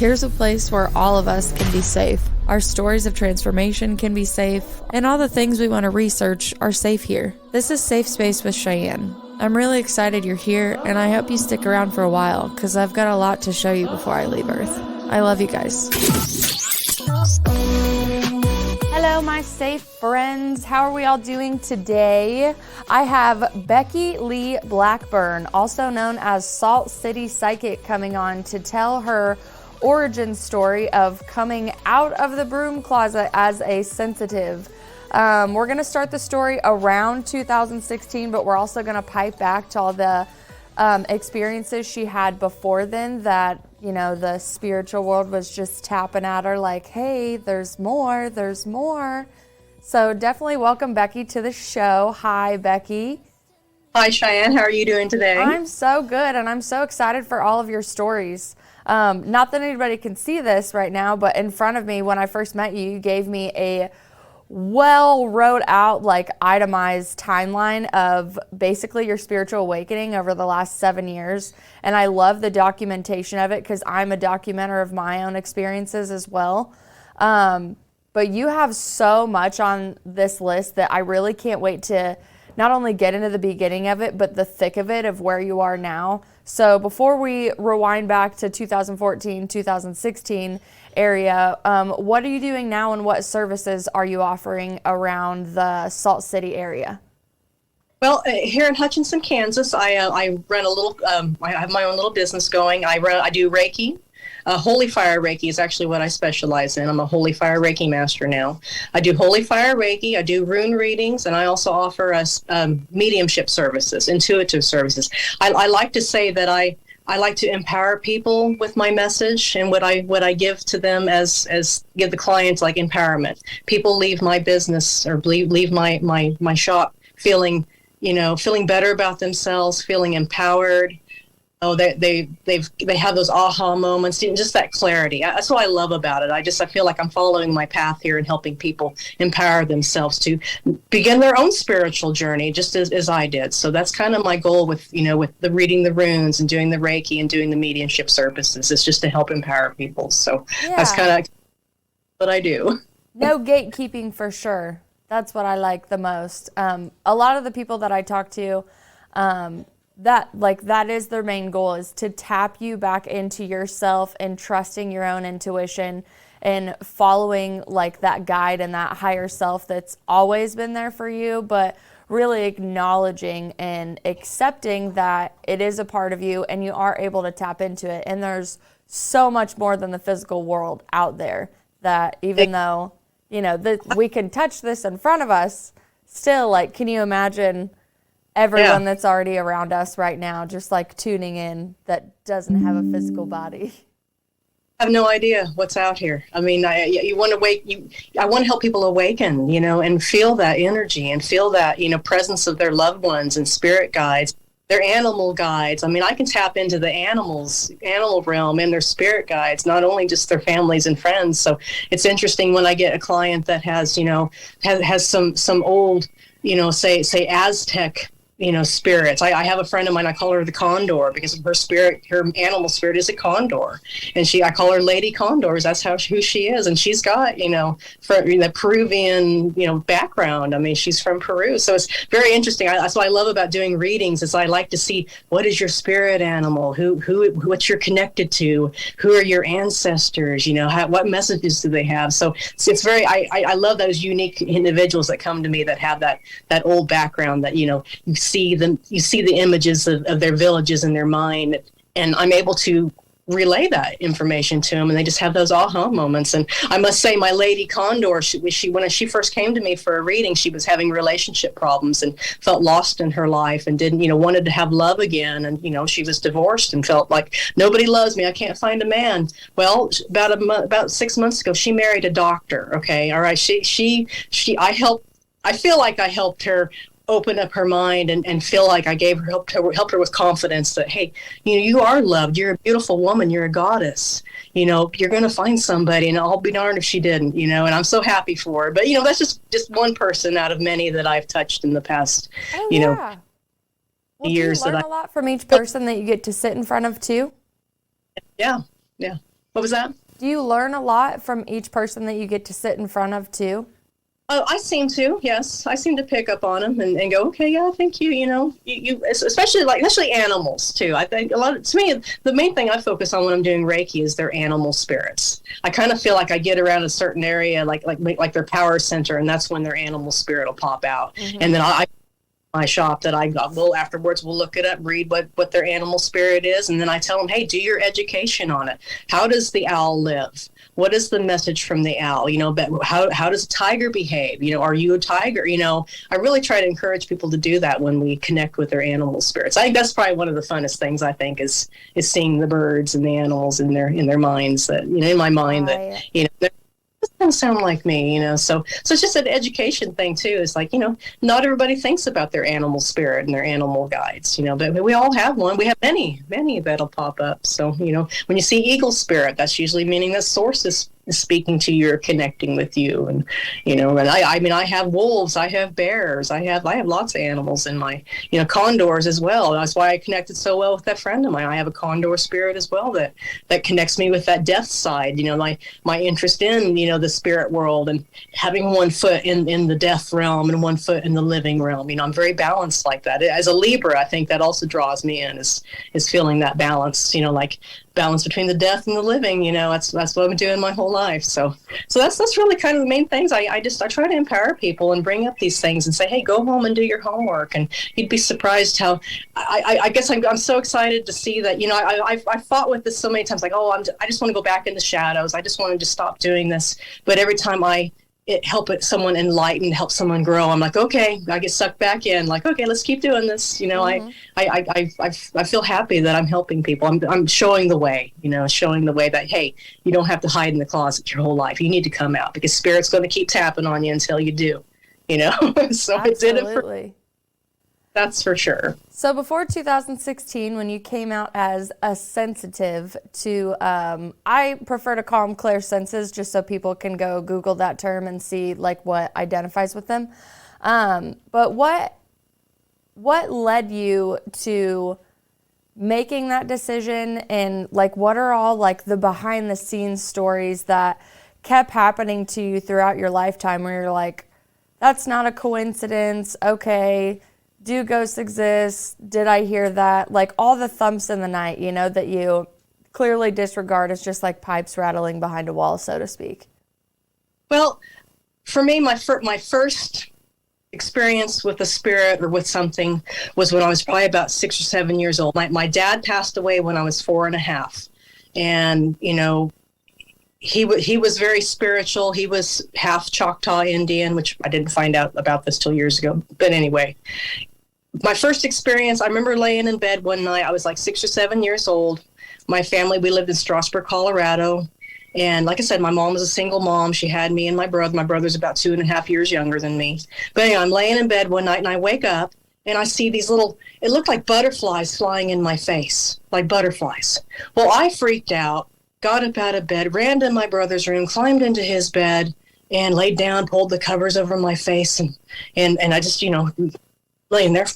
Here's a place where all of us can be safe. Our stories of transformation can be safe, and all the things we want to research are safe here. This is Safe Space with Cheyenne. I'm really excited you're here, and I hope you stick around for a while, because I've got a lot to show you before I leave Earth. I love you guys. Hello, my safe friends. How are we all doing today? I have Becky Lee Blackburn, also known as Salt City Psychic, coming on to tell her origin story of coming out of the broom closet as a sensitive. We're going to start the story around 2016, but we're also going to pipe back to all the experiences she had before then that, you know, the spiritual world was just tapping at her like, hey, there's more, there's more. So definitely welcome Becky to the show. Hi, Becky. Hi, Cheyenne. How are you doing today? I'm so good, and I'm so excited for all of your stories. Not that anybody can see this right now, but in front of me, when I first met you, you gave me a well wrote out, like itemized timeline of basically your spiritual awakening over the last 7 years. And I love the documentation of it because I'm a documenter of my own experiences as well. But you have so much on this list that I really can't wait to not only get into the beginning of it, but the thick of it, of where you are now. So before we rewind back to 2014, 2016 area, what are you doing now, and what services are you offering around the Salt City area? Well, here in Hutchinson, Kansas, I run a little, I have my own little business going. I do Reiki. Holy Fire Reiki is actually what I specialize in. I'm a Holy Fire Reiki master now. I do Holy Fire Reiki, I do rune readings, and I also offer us mediumship services, intuitive services. I like to say that I like to empower people with my message, and what I give to them as give the clients like empowerment. People leave my business or leave my shop feeling better about themselves, feeling empowered. Oh, they have those aha moments, just that clarity. That's what I love about it. I feel like I'm following my path here and helping people empower themselves to begin their own spiritual journey, just as I did. So that's kind of my goal with the reading the runes and doing the Reiki and doing the mediumship services. It's just to help empower people. So That's kind of what I do. No gatekeeping for sure. That's what I like the most. A lot of the people that I talk to, that is their main goal, is to tap you back into yourself and trusting your own intuition and following like that guide and that higher self that's always been there for you, but really acknowledging and accepting that it is a part of you and you are able to tap into it. And there's so much more than the physical world out there, that even though, we can touch this in front of us, still, like, can you imagine everyone that's already around us right now, just like tuning in, that doesn't have a physical body? I have no idea what's out here. I mean, I want to help people awaken, and feel that energy and feel that, presence of their loved ones and spirit guides, their animal guides. I mean, I can tap into the animal realm and their spirit guides, not only just their families and friends. So it's interesting when I get a client that has some old, say Aztec, spirits. I have a friend of mine, I call her the Condor, because her spirit, her animal spirit is a condor. And I call her Lady Condors. That's who she is. And she's got, the Peruvian, background. I mean, she's from Peru. So it's very interesting. That's what I love about doing readings, is I like to see, what is your spirit animal? What you're connected to? Who are your ancestors? What messages do they have? So it's very, I love those unique individuals that come to me that have that old background, that, you see the images of their villages in their mind, and I'm able to relay that information to them, and they just have those aha moments. And I must say, my Lady Condor, when she first came to me for a reading, she was having relationship problems and felt lost in her life, and wanted to have love again. And she was divorced and felt like, nobody loves me, I can't find a man. Well, about 6 months ago, she married a doctor. Okay, all right. I feel like I helped her open up her mind and feel like I helped her with confidence that, hey, you are loved. You're a beautiful woman. You're a goddess. You're going to find somebody, and I'll be darned if she didn't, and I'm so happy for her. But, that's just one person out of many that I've touched in the past, well, years. Do you learn a lot from each person that you get to sit in front of too? Yeah. What was that? Do you learn a lot from each person that you get to sit in front of too? Oh, I seem to, yes. I seem to pick up on them and go, okay, yeah, thank you. You especially animals too. I think to me, the main thing I focus on when I'm doing Reiki is their animal spirits. I kind of feel like I get around a certain area, like their power center, and that's when their animal spirit will pop out. Mm-hmm. And then my shop that I will afterwards, we'll look it up, read what their animal spirit is, and then I tell them, hey, do your education on it. How does the owl live? What is the message from the owl? But how does a tiger behave? Are you a tiger? I really try to encourage people to do that when we connect with their animal spirits. I think that's probably one of the funnest things, I think, is seeing the birds and the animals in their minds, that in my mind, that this doesn't sound like me, so it's just an education thing too. It's like, not everybody thinks about their animal spirit and their animal guides, but we all have one. We have many that'll pop up. So, when you see eagle spirit, that's usually meaning that source is speaking to you or connecting with you. And, and I have wolves, I have bears, I have lots of animals in my, condors as well. That's why I connected so well with that friend of mine. I have a condor spirit as well that connects me with that death side, my interest in, the spirit world, and having one foot in the death realm and one foot in the living realm. I'm very balanced like that. As a Libra, I think that also draws me in, is feeling that balance, like balance between the death and the living. That's what I've been doing my whole life. So that's really kind of the main things. I try to empower people and bring up these things and say, hey, go home and do your homework. And you'd be surprised how I guess I'm so excited to see that. I fought with this so many times, like, I just want to go back in the shadows. I just want to just stop doing this. But every time help someone enlighten, help someone grow, I'm like, okay, I get sucked back in, like, okay, let's keep doing this. Mm-hmm. I feel happy that I'm helping people. I'm showing the way, showing the way that, hey, you don't have to hide in the closet your whole life. You need to come out, because spirit's going to keep tapping on you until you do, so Absolutely. It did it that's for sure. So before 2016, when you came out as a sensitive to, I prefer to call them clairsenses, just so people can go Google that term and see like what identifies with them. But what led you to making that decision, and like what are all like the behind the scenes stories that kept happening to you throughout your lifetime, where you're like, that's not a coincidence, okay, do ghosts exist? Did I hear that? Like all the thumps in the night, that you clearly disregard as just like pipes rattling behind a wall, so to speak. Well, for me, my first experience with a spirit or with something was when I was probably about 6 or 7 years old. My dad passed away when I was 4.5. And, he was very spiritual. He was half Choctaw Indian, which I didn't find out about this till years ago. But anyway, my first experience, I remember laying in bed one night. I was like 6 or 7 years old. My family, we lived in Strasburg, Colorado. And like I said, my mom was a single mom. She had me and my brother. My brother's about 2.5 years younger than me. But anyway, I'm laying in bed one night and I wake up and I see these it looked like butterflies flying in my face, like butterflies. Well, I freaked out, got up out of bed, ran to my brother's room, climbed into his bed and laid down, pulled the covers over my face. And I just, laying there,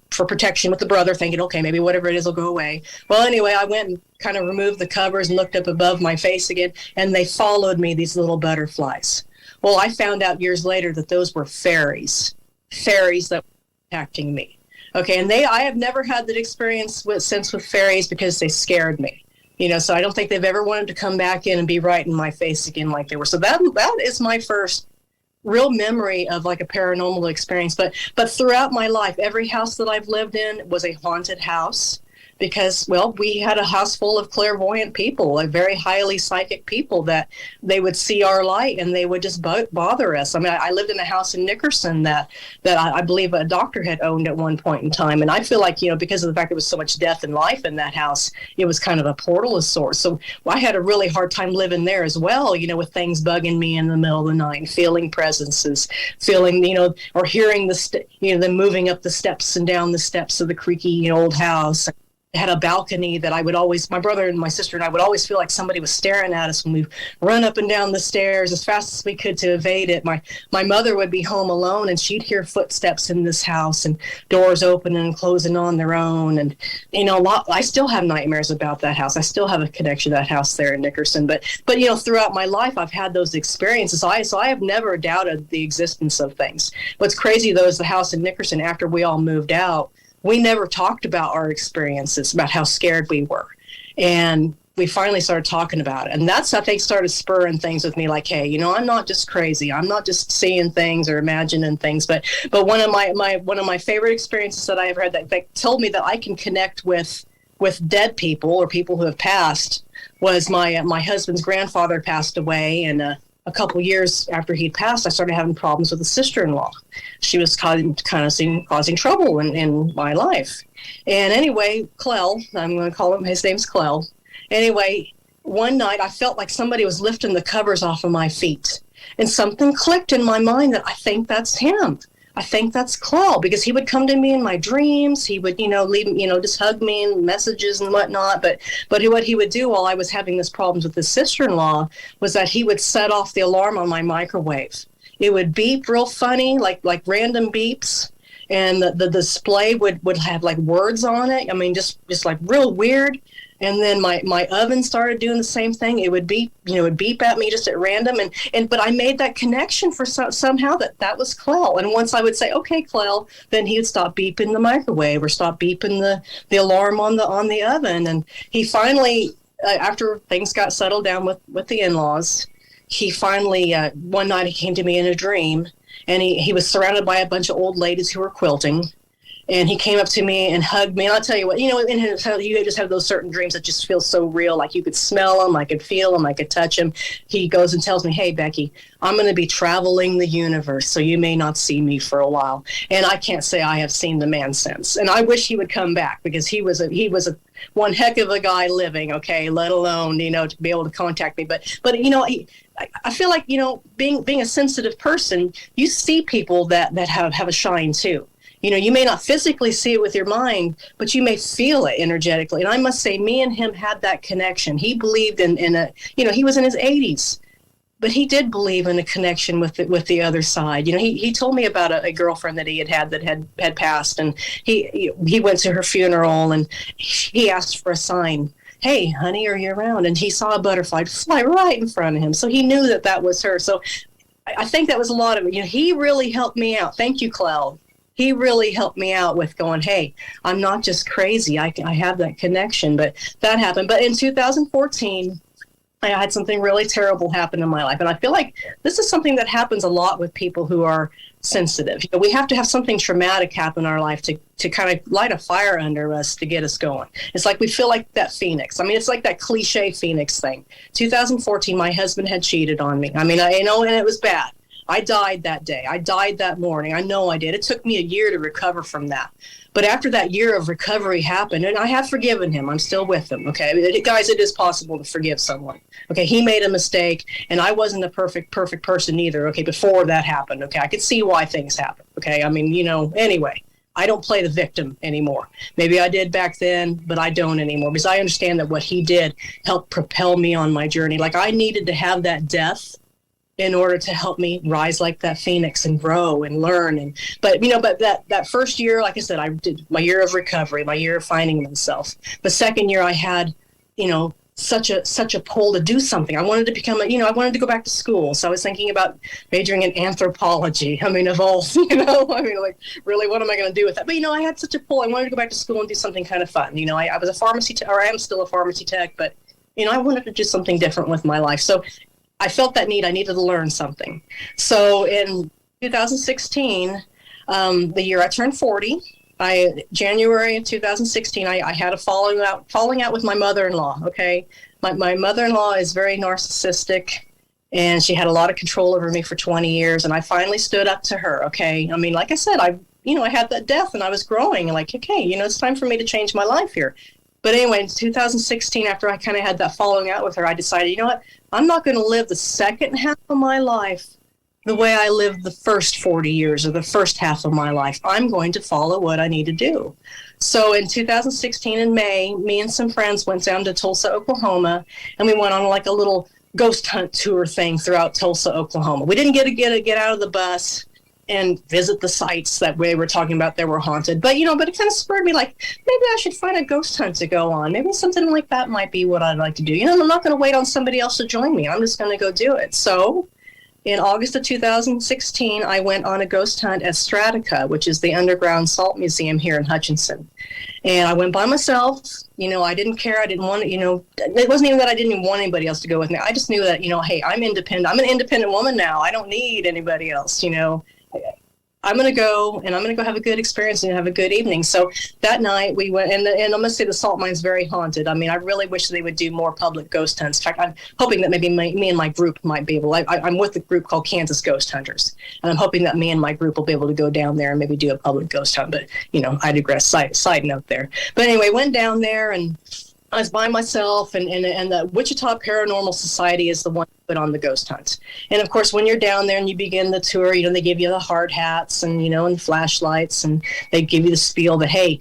for protection with the brother, thinking, okay, maybe whatever it is will go away. Well, anyway, I went and kind of removed the covers and looked up above my face again, and they followed me, these little butterflies. Well, I found out years later that those were fairies that were protecting me. Okay, and I have never had that experience with fairies, because they scared me. So I don't think they've ever wanted to come back in and be right in my face again like they were. So that is my first real memory of like a paranormal experience. But throughout my life, every house that I've lived in was a haunted house, because, well, we had a house full of clairvoyant people, like very highly psychic people, that they would see our light and they would just bother us. I mean, I lived in a house in Nickerson that I believe a doctor had owned at one point in time. And I feel like, because of the fact there was so much death and life in that house, it was kind of a portal of sorts. So I had a really hard time living there as well, with things bugging me in the middle of the night, feeling presences, feeling, or hearing them moving up the steps and down the steps of the creaky, old house. had a balcony that I would always, my brother and my sister and I would always feel like somebody was staring at us when we run up and down the stairs as fast as we could to evade it. My mother would be home alone, and she'd hear footsteps in this house and doors opening and closing on their own. And, I still have nightmares about that house. I still have a connection to that house there in Nickerson. But throughout my life, I've had those experiences. So I have never doubted the existence of things. What's crazy, though, is the house in Nickerson, after we all moved out, we never talked about our experiences, about how scared we were. And we finally started talking about it. And that's, I think, started spurring things with me, like, hey, I'm not just crazy. I'm not just seeing things or imagining things. But one of my favorite experiences that I ever had that told me that I can connect with dead people or people who have passed was my husband's grandfather passed away, and a couple years after he'd passed, I started having problems with a sister-in-law. She was causing trouble in my life. And anyway, Clell, I'm going to call him, his name's Clell. Anyway, one night I felt like somebody was lifting the covers off of my feet. And something clicked in my mind that I think that's him. I think that's Clell, because he would come to me in my dreams. He would, leave, just hug me and messages and whatnot. But what he would do while I was having this problems with his sister-in-law was that he would set off the alarm on my microwave. It would beep real funny, like random beeps. And the display would have like words on it. I mean, just like real weird. And then my oven started doing the same thing. It would beep, at me just at random. But I made that connection for somehow that was Clell. And once I would say, okay, Clell, then he would stop beeping the microwave or stop beeping the alarm on the oven. And he finally, after things got settled down with the in-laws, he finally, one night he came to me in a dream, and he was surrounded by a bunch of old ladies who were quilting. And he came up to me and hugged me. And I'll tell you what, you just have those certain dreams that just feel so real. Like you could smell them, I could feel them, I could touch them. He goes and tells me, hey, Becky, I'm going to be traveling the universe, so you may not see me for a while. And I can't say I have seen the man since. And I wish he would come back, because he was a one heck of a guy living, okay, let alone, to be able to contact me. But I feel like, being a sensitive person, you see people that have a shine too. You may not physically see it with your mind, but you may feel it energetically. And I must say, me and him had that connection. He believed in he was in his 80s, but he did believe in a connection with the other side. He told me about a girlfriend that he had that had passed, and he went to her funeral, and he asked for a sign. Hey, honey, are you around? And he saw a butterfly fly right in front of him. So he knew that was her. So I think that was a lot of it. He really helped me out. Thank you, Cloud. He really helped me out with going, hey, I'm not just crazy. I have that connection. But that happened. But in 2014, I had something really terrible happen in my life. And I feel like this is something that happens a lot with people who are sensitive. We have to have something traumatic happen in our life to kind of light a fire under us to get us going. It's like we feel like that phoenix. I mean, it's like that cliche phoenix thing. 2014, my husband had cheated on me. I mean, and it was bad. I died that day. I died that morning. I know I did. It took me a year to recover from that. But after that year of recovery happened, and I have forgiven him. I'm still with him, okay? Guys, it is possible to forgive someone. Okay, he made a mistake, and I wasn't a perfect person either, okay, before that happened, okay? I could see why things happened, okay? I mean, anyway, I don't play the victim anymore. Maybe I did back then, but I don't anymore, because I understand that what he did helped propel me on my journey. Like, I needed to have that death in order to help me rise like that phoenix and grow and learn. But that first year, like I said, I did my year of recovery, my year of finding myself. The second year I had, such a pull to do something. I wanted to become I wanted to go back to school. So I was thinking about majoring in anthropology. I mean, of all, like, really, what am I going to do with that? But, I had such a pull. I wanted to go back to school and do something kind of fun. I was a pharmacy or I am still a pharmacy tech, but, I wanted to do something different with my life. So I felt that need. I needed to learn something. So in 2016, the year I turned 40, January of 2016, I had a falling out with my mother-in-law. Okay, my mother-in-law is very narcissistic, and she had a lot of control over me for 20 years. And I finally stood up to her. Okay, I mean, like I said, I had that death, and I was growing. And like, okay, it's time for me to change my life here. But anyway, in 2016, after I kind of had that falling out with her, I decided, you know what? I'm not going to live the second half of my life the way I lived the first 40 years or the first half of my life. I'm going to follow what I need to do. So in 2016 in May, me and some friends went down to Tulsa, Oklahoma, and we went on like a little ghost hunt tour thing throughout Tulsa, Oklahoma. We didn't get out of the bus and visit the sites that we were talking about that were haunted. But, but it kind of spurred me like, maybe I should find a ghost hunt to go on. Maybe something like that might be what I'd like to do. I'm not going to wait on somebody else to join me. I'm just going to go do it. So in August of 2016, I went on a ghost hunt at Stratica, which is the underground salt museum here in Hutchinson. And I went by myself. I didn't care. I didn't want to, it wasn't even that I didn't even want anybody else to go with me. I just knew that, hey, I'm independent. I'm an independent woman now. I don't need anybody else, I'm going to go, and I'm going to go have a good experience and have a good evening. So that night we went, and I'm going to say the salt mine's very haunted. I mean, I really wish they would do more public ghost hunts. In fact, I'm hoping that maybe me and my group might be able, I'm with a group called Kansas Ghost Hunters, and I'm hoping that me and my group will be able to go down there and maybe do a public ghost hunt. But, I digress, side note there. But anyway, went down there, and I was by myself, and the Wichita Paranormal Society is the one who put on the ghost hunt. And of course, when you're down there and you begin the tour, they give you the hard hats and, and flashlights, and they give you the spiel that, hey,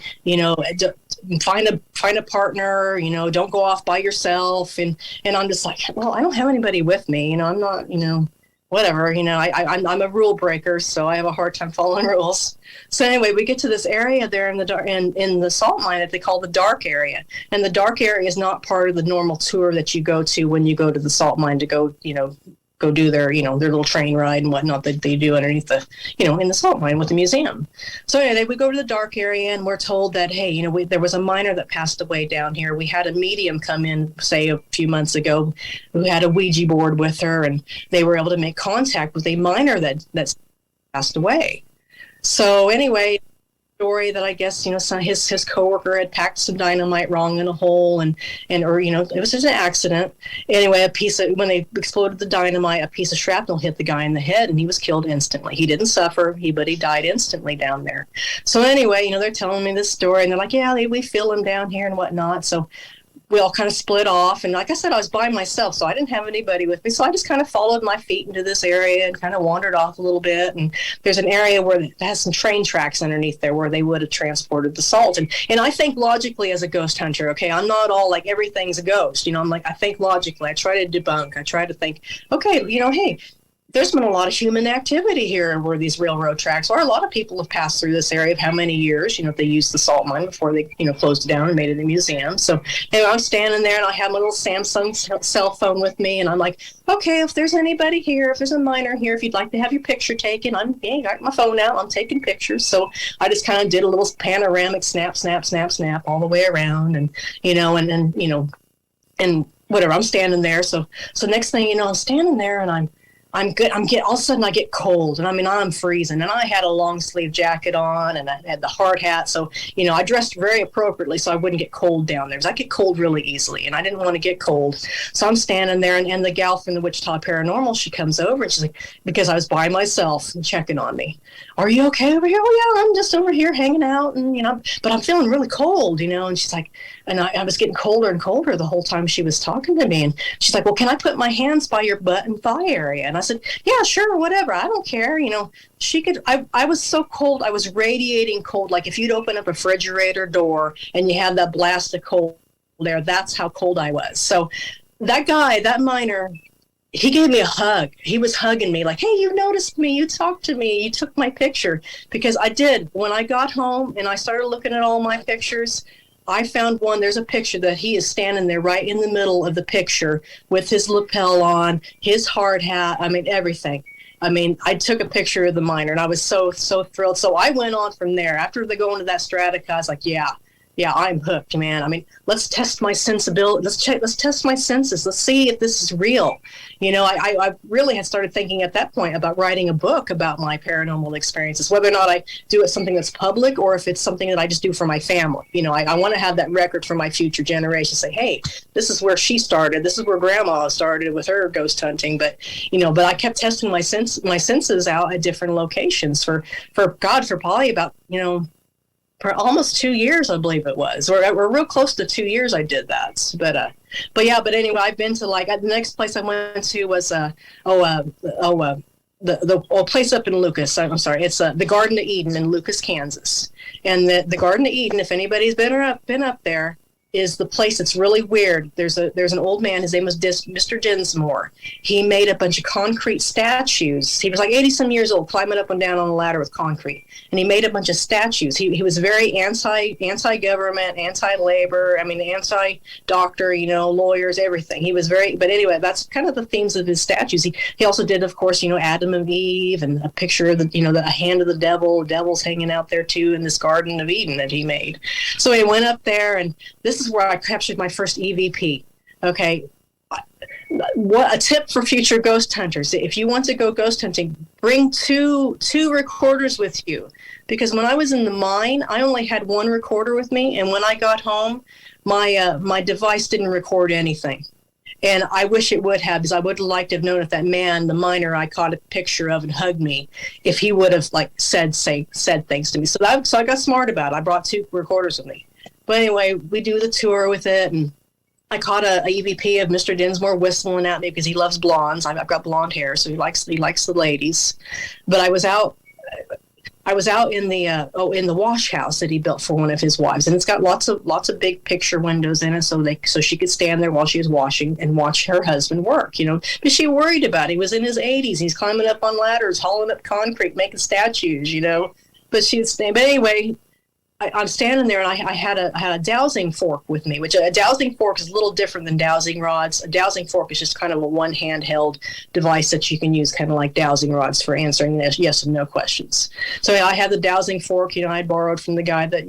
find a partner, don't go off by yourself. And I'm just like, well, I don't have anybody with me. I'm not, whatever, I'm a rule breaker, so I have a hard time following rules. So anyway, we get to this area there in the dark, in the salt mine that they call the dark area. And the dark area is not part of the normal tour that you go to when you go to the salt mine to go, go do their, their little train ride and whatnot that they do underneath the, in the salt mine with the museum. So anyway, we go to the dark area, and we're told that, hey, there was a miner that passed away down here. We had a medium come in, say, a few months ago, who had a Ouija board with her, and they were able to make contact with a miner that's passed away. So anyway, story that I guess, his coworker had packed some dynamite wrong in a hole, or it was just an accident. Anyway, when they exploded the dynamite, a piece of shrapnel hit the guy in the head, and he was killed instantly. He didn't suffer, but he died instantly down there. So anyway, they're telling me this story, and they're like, yeah, we feel him down here and whatnot. So we all kind of split off. And like I said, I was by myself, so I didn't have anybody with me. So I just kind of followed my feet into this area and kind of wandered off a little bit. And there's an area where it has some train tracks underneath there where they would have transported the salt. And I think logically as a ghost hunter, okay, I'm not all like everything's a ghost. I'm like, I think logically. I try to debunk. I try to think, okay, hey, there's been a lot of human activity here where these railroad tracks are. A lot of people have passed through this area of how many years, they used the salt mine before they, closed it down and made it a museum. So anyway, I'm standing there, and I have my little Samsung cell phone with me, and I'm like, okay, if there's anybody here, if there's a miner here, if you'd like to have your picture taken, got my phone out, I'm taking pictures. So I just kind of did a little panoramic snap all the way around, and, and whatever, I'm standing there. So next thing I'm standing there, and I'm good. All of a sudden I get cold, and I'm freezing, and I had a long sleeve jacket on, and I had the hard hat. So, I dressed very appropriately so I wouldn't get cold down there, because I get cold really easily, and I didn't want to get cold. So I'm standing there, and the gal from the Wichita Paranormal, she comes over, and she's like, because I was by myself and checking on me. Are you okay over here? Oh yeah, I'm just over here hanging out, and, but I'm feeling really cold, and she's like, and I was getting colder and colder the whole time she was talking to me. And she's like, well, can I put my hands by your butt and thigh area? And I said, yeah, sure, whatever. I don't care. She could, I was so cold. I was radiating cold. Like if you'd open up a refrigerator door and you had that blast of cold there, that's how cold I was. So that guy, that miner, he gave me a hug. He was hugging me like, hey, you noticed me. You talked to me. You took my picture. Because I did. When I got home and I started looking at all my pictures, I found one. There's a picture that he is standing there right in the middle of the picture with his lapel on, his hard hat. Everything. I took a picture of the miner, and I was so thrilled. So I went on from there. After they go into that Stratica, I was like, yeah, I'm hooked, man. Let's test my sensibility. Let's test my senses. Let's see if this is real. I really had started thinking at that point about writing a book about my paranormal experiences, whether or not I do it something that's public or if it's something that I just do for my family. I want to have that record for my future generation. Say, hey, this is where she started. This is where Grandma started with her ghost hunting. But I kept testing my senses out at different locations for probably about for almost 2 years, I believe it was. We're real close to 2 years I did that. But anyway, I've been to the next place I went to was the place up in Lucas. I'm sorry, it's the Garden of Eden in Lucas, Kansas. And the Garden of Eden, if anybody's been up there, is the place that's really weird. There's an old man. His name was Mr. Dinsmore. He made a bunch of concrete statues. He was like 80 some years old, climbing up and down on a ladder with concrete. And he made a bunch of statues. He was very anti-government, anti-labor. I mean, anti-doctor, lawyers, everything. He was very, but anyway, that's kind of the themes of his statues. He also did, of course, Adam and Eve, and a picture of the hand of the devil's hanging out there too in this Garden of Eden that he made. So he went up there, and this is where I captured my first EVP. Okay. What a tip for future ghost hunters. If you want to go ghost hunting, bring two recorders with you. Because when I was in the mine, I only had one recorder with me. And when I got home, my device didn't record anything. And I wish it would have, because I would have liked to have known if that man, the miner I caught a picture of and hugged me, if he would have said things to me. So I got smart about it. I brought two recorders with me. But anyway, we do the tour with it, and I caught a EVP of Mr. Dinsmore whistling at me because he loves blondes. I've got blonde hair, so he likes the ladies. But I was out in the wash house that he built for one of his wives, and it's got lots of big picture windows in it, so she could stand there while she was washing and watch her husband work. But she worried about it. He was in his 80s. He's climbing up on ladders, hauling up concrete, making statues. But she'd stay. But anyway, I'm standing there, and I had a dowsing fork with me, which a dowsing fork is a little different than dowsing rods. A dowsing fork is just kind of a one handheld device that you can use kind of like dowsing rods for answering yes and no questions. So I had the dowsing fork, I'd borrowed from the guy that,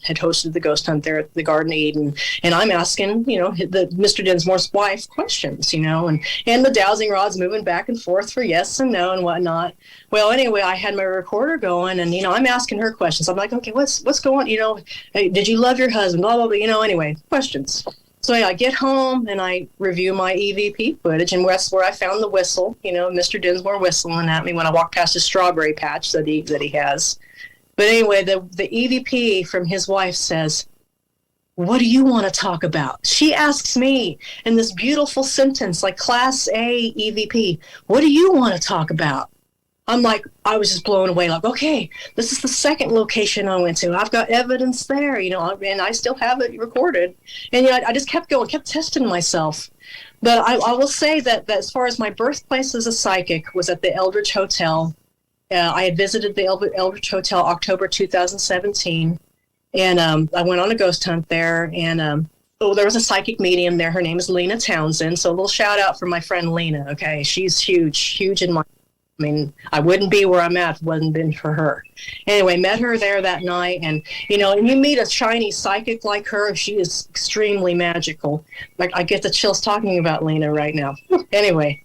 had hosted the ghost hunt there at the Garden of Eden. And I'm asking, the Mr. Dinsmore's wife questions, and the dowsing rod's moving back and forth for yes and no and whatnot. Well, anyway, I had my recorder going, and, I'm asking her questions. I'm like, okay, what's going on? Hey, did you love your husband? Blah, blah, blah, anyway, questions. So I get home, and I review my EVP footage, and that's where I found the whistle, Mr. Dinsmore whistling at me when I walked past his strawberry patch that he has. But anyway, the EVP from his wife says, "What do you want to talk about?" She asks me in this beautiful sentence, like Class A EVP, "What do you want to talk about?" I'm like, I was just blown away. Like, okay, this is the second location I went to. I've got evidence there, and I still have it recorded. And I just kept going, kept testing myself. But I will say that as far as my birthplace as a psychic was at the Eldridge Hotel. I had visited the Eldridge Hotel October 2017, and I went on a ghost hunt there. And there was a psychic medium there. Her name is Lena Townsend. So a little shout out for my friend Lena. Okay, she's huge in my. I mean, I wouldn't be where I'm at if it wasn't been for her. Anyway, met her there that night, and and you meet a shiny psychic like her, she is extremely magical. Like, I get the chills talking about Lena right now. Anyway,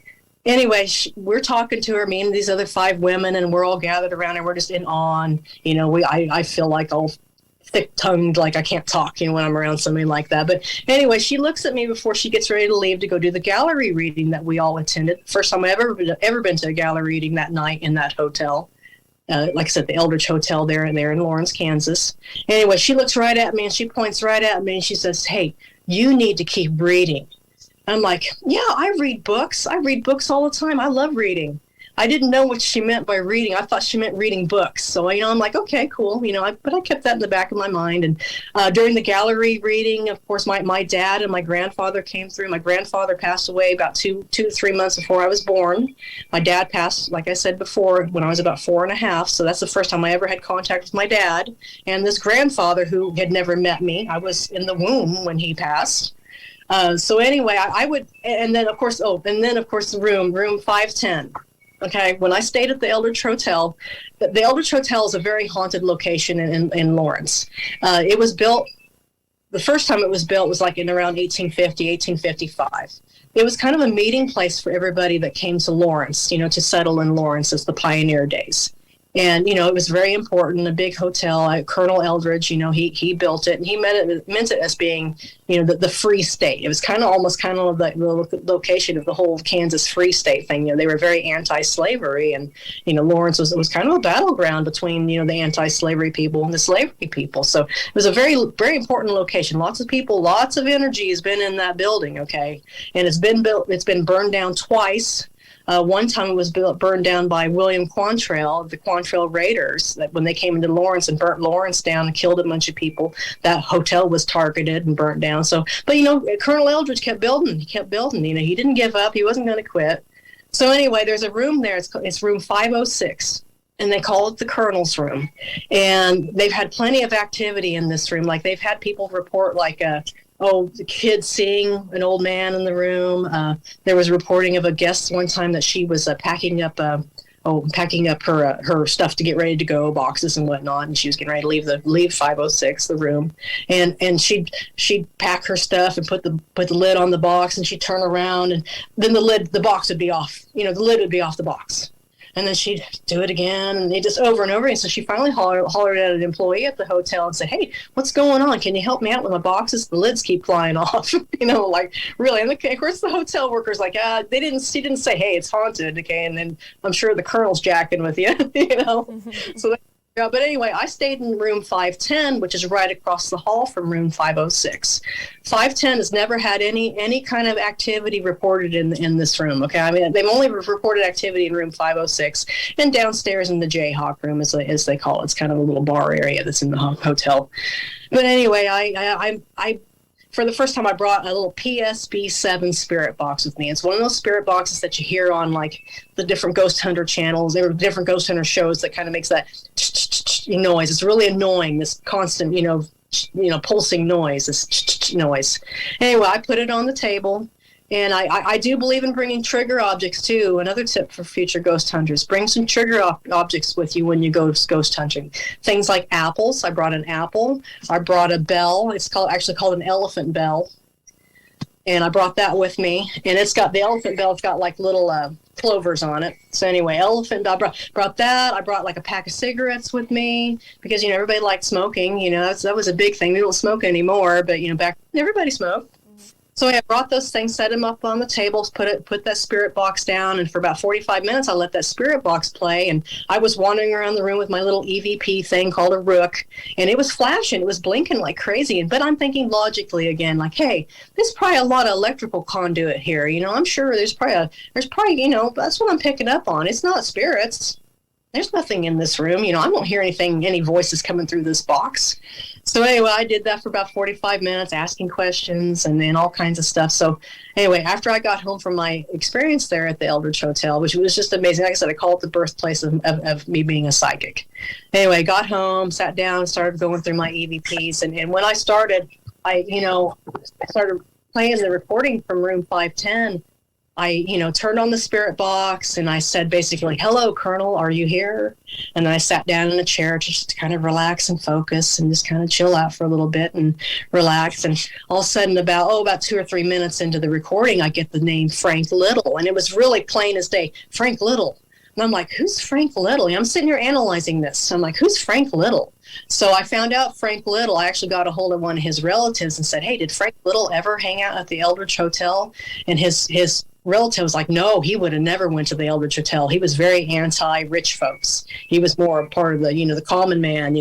we're talking to her, me and these other 5 women, and we're all gathered around, and we're just in awe. And, I feel like all thick-tongued, like I can't talk, when I'm around somebody like that. But anyway, she looks at me before she gets ready to leave to go do the gallery reading that we all attended. First time I've ever been to a gallery reading that night in that hotel. Like I said, the Eldridge Hotel there in Lawrence, Kansas. Anyway, she looks right at me, and she points right at me, and she says, "Hey, you need to keep reading." I'm like, yeah, I read books. I read books all the time. I love reading. I didn't know what she meant by reading. I thought she meant reading books. So, I'm like, okay, cool. But I kept that in the back of my mind. And during the gallery reading, of course, my dad and my grandfather came through. My grandfather passed away about 2 to 3 months before I was born. My dad passed, like I said before, when I was about 4.5. So that's the first time I ever had contact with my dad. And this grandfather who had never met me, I was in the womb when he passed. So anyway, I would, and then of course the room 510. Okay, when I stayed at the Eldridge Hotel, the Eldridge Hotel is a very haunted location in Lawrence. It was built, the first time it was built was like in around 1850, 1855. It was kind of a meeting place for everybody that came to Lawrence, to settle in Lawrence as the pioneer days. And, it was very important, a big hotel. Colonel Eldridge, he built it, and he meant it as being, the free state. It was almost the location of the whole Kansas free state thing. They were very anti-slavery, and, Lawrence was kind of a battleground between, the anti-slavery people and the slavery people. So it was a very, very important location. Lots of people, lots of energy has been in that building, okay? And it's been burned down twice. One time it was burned down by William Quantrill, the Quantrill Raiders, that when they came into Lawrence and burnt Lawrence down and killed a bunch of people, that hotel was targeted and burnt down. So, but Colonel Eldridge kept building. He kept building. He didn't give up. He wasn't going to quit. So anyway, there's a room there. It's room 506. And they call it the Colonel's Room. And they've had plenty of activity in this room. Like, they've had people report, like, the kid seeing an old man in the room. There was reporting of a guest one time that she was packing up her stuff to get ready to go, boxes and whatnot, and she was getting ready to leave 506, the room. And she'd pack her stuff and put the lid on the box, and she'd turn around, and then the box would be off. The lid would be off the box. And then she'd do it again, and they just over and over again. So she finally hollered at an employee at the hotel and said, "Hey, what's going on? Can you help me out with my boxes? The lids keep flying off." Like, really. And of course, the hotel worker's like, she didn't say, "Hey, it's haunted." Okay, and then I'm sure the Colonel's jacking with you, So. Yeah, but anyway, I stayed in room 510, which is right across the hall from room 506. 510 has never had any kind of activity reported in this room, okay? I mean, they've only reported activity in room 506 and downstairs in the Jayhawk room, as they call it. It's kind of a little bar area that's in the hotel. But anyway, I for the first time, I brought a little PSB7 spirit box with me. It's one of those spirit boxes that you hear on, like, the different ghost hunter channels. There were different ghost hunter shows that kind of makes that noise. It's really annoying, this constant, pulsing noise, this noise. Anyway, I put it on the table. And I do believe in bringing trigger objects, too. Another tip for future ghost hunters: bring some trigger objects with you when you go ghost hunting. Things like apples. I brought an apple. I brought a bell. It's actually called an elephant bell. And I brought that with me. And the elephant bell, it's got like little clovers on it. So anyway, elephant bell. Brought that. I brought like a pack of cigarettes with me because, everybody liked smoking. That was a big thing. We don't smoke anymore, but, back then everybody smoked. So I brought those things, set them up on the tables, put that spirit box down, and for about 45 minutes, I let that spirit box play. And I was wandering around the room with my little EVP thing called a Rook, and it was flashing, it was blinking like crazy. But I'm thinking logically again, like, hey, there's probably a lot of electrical conduit here. I'm sure there's probably that's what I'm picking up on. It's not spirits. There's nothing in this room. I won't hear any voices coming through this box. So anyway, I did that for about 45 minutes, asking questions and then all kinds of stuff. So anyway, after I got home from my experience there at the Eldridge Hotel, which was just amazing. Like I said, I call it the birthplace of me being a psychic. Anyway, got home, sat down, started going through my EVPs. And when I started, I started playing the recording from room 510. I, turned on the spirit box and I said basically, "Hello, Colonel, are you here?" And then I sat down in a chair just to kind of relax and focus and just kind of chill out for a little bit and relax. And all of a sudden, about 2 or 3 minutes into the recording, I get the name Frank Little. And it was really plain as day, Frank Little. And I'm like, who's Frank Little? I'm sitting here analyzing this. So I'm like, who's Frank Little? So I found out Frank Little. I actually got a hold of one of his relatives and said, "Hey, did Frank Little ever hang out at the Eldridge Hotel?" And his relative was like, "No, he would have never went to the Eldridge Hotel. He was very anti-rich folks. He was more a part of the common man,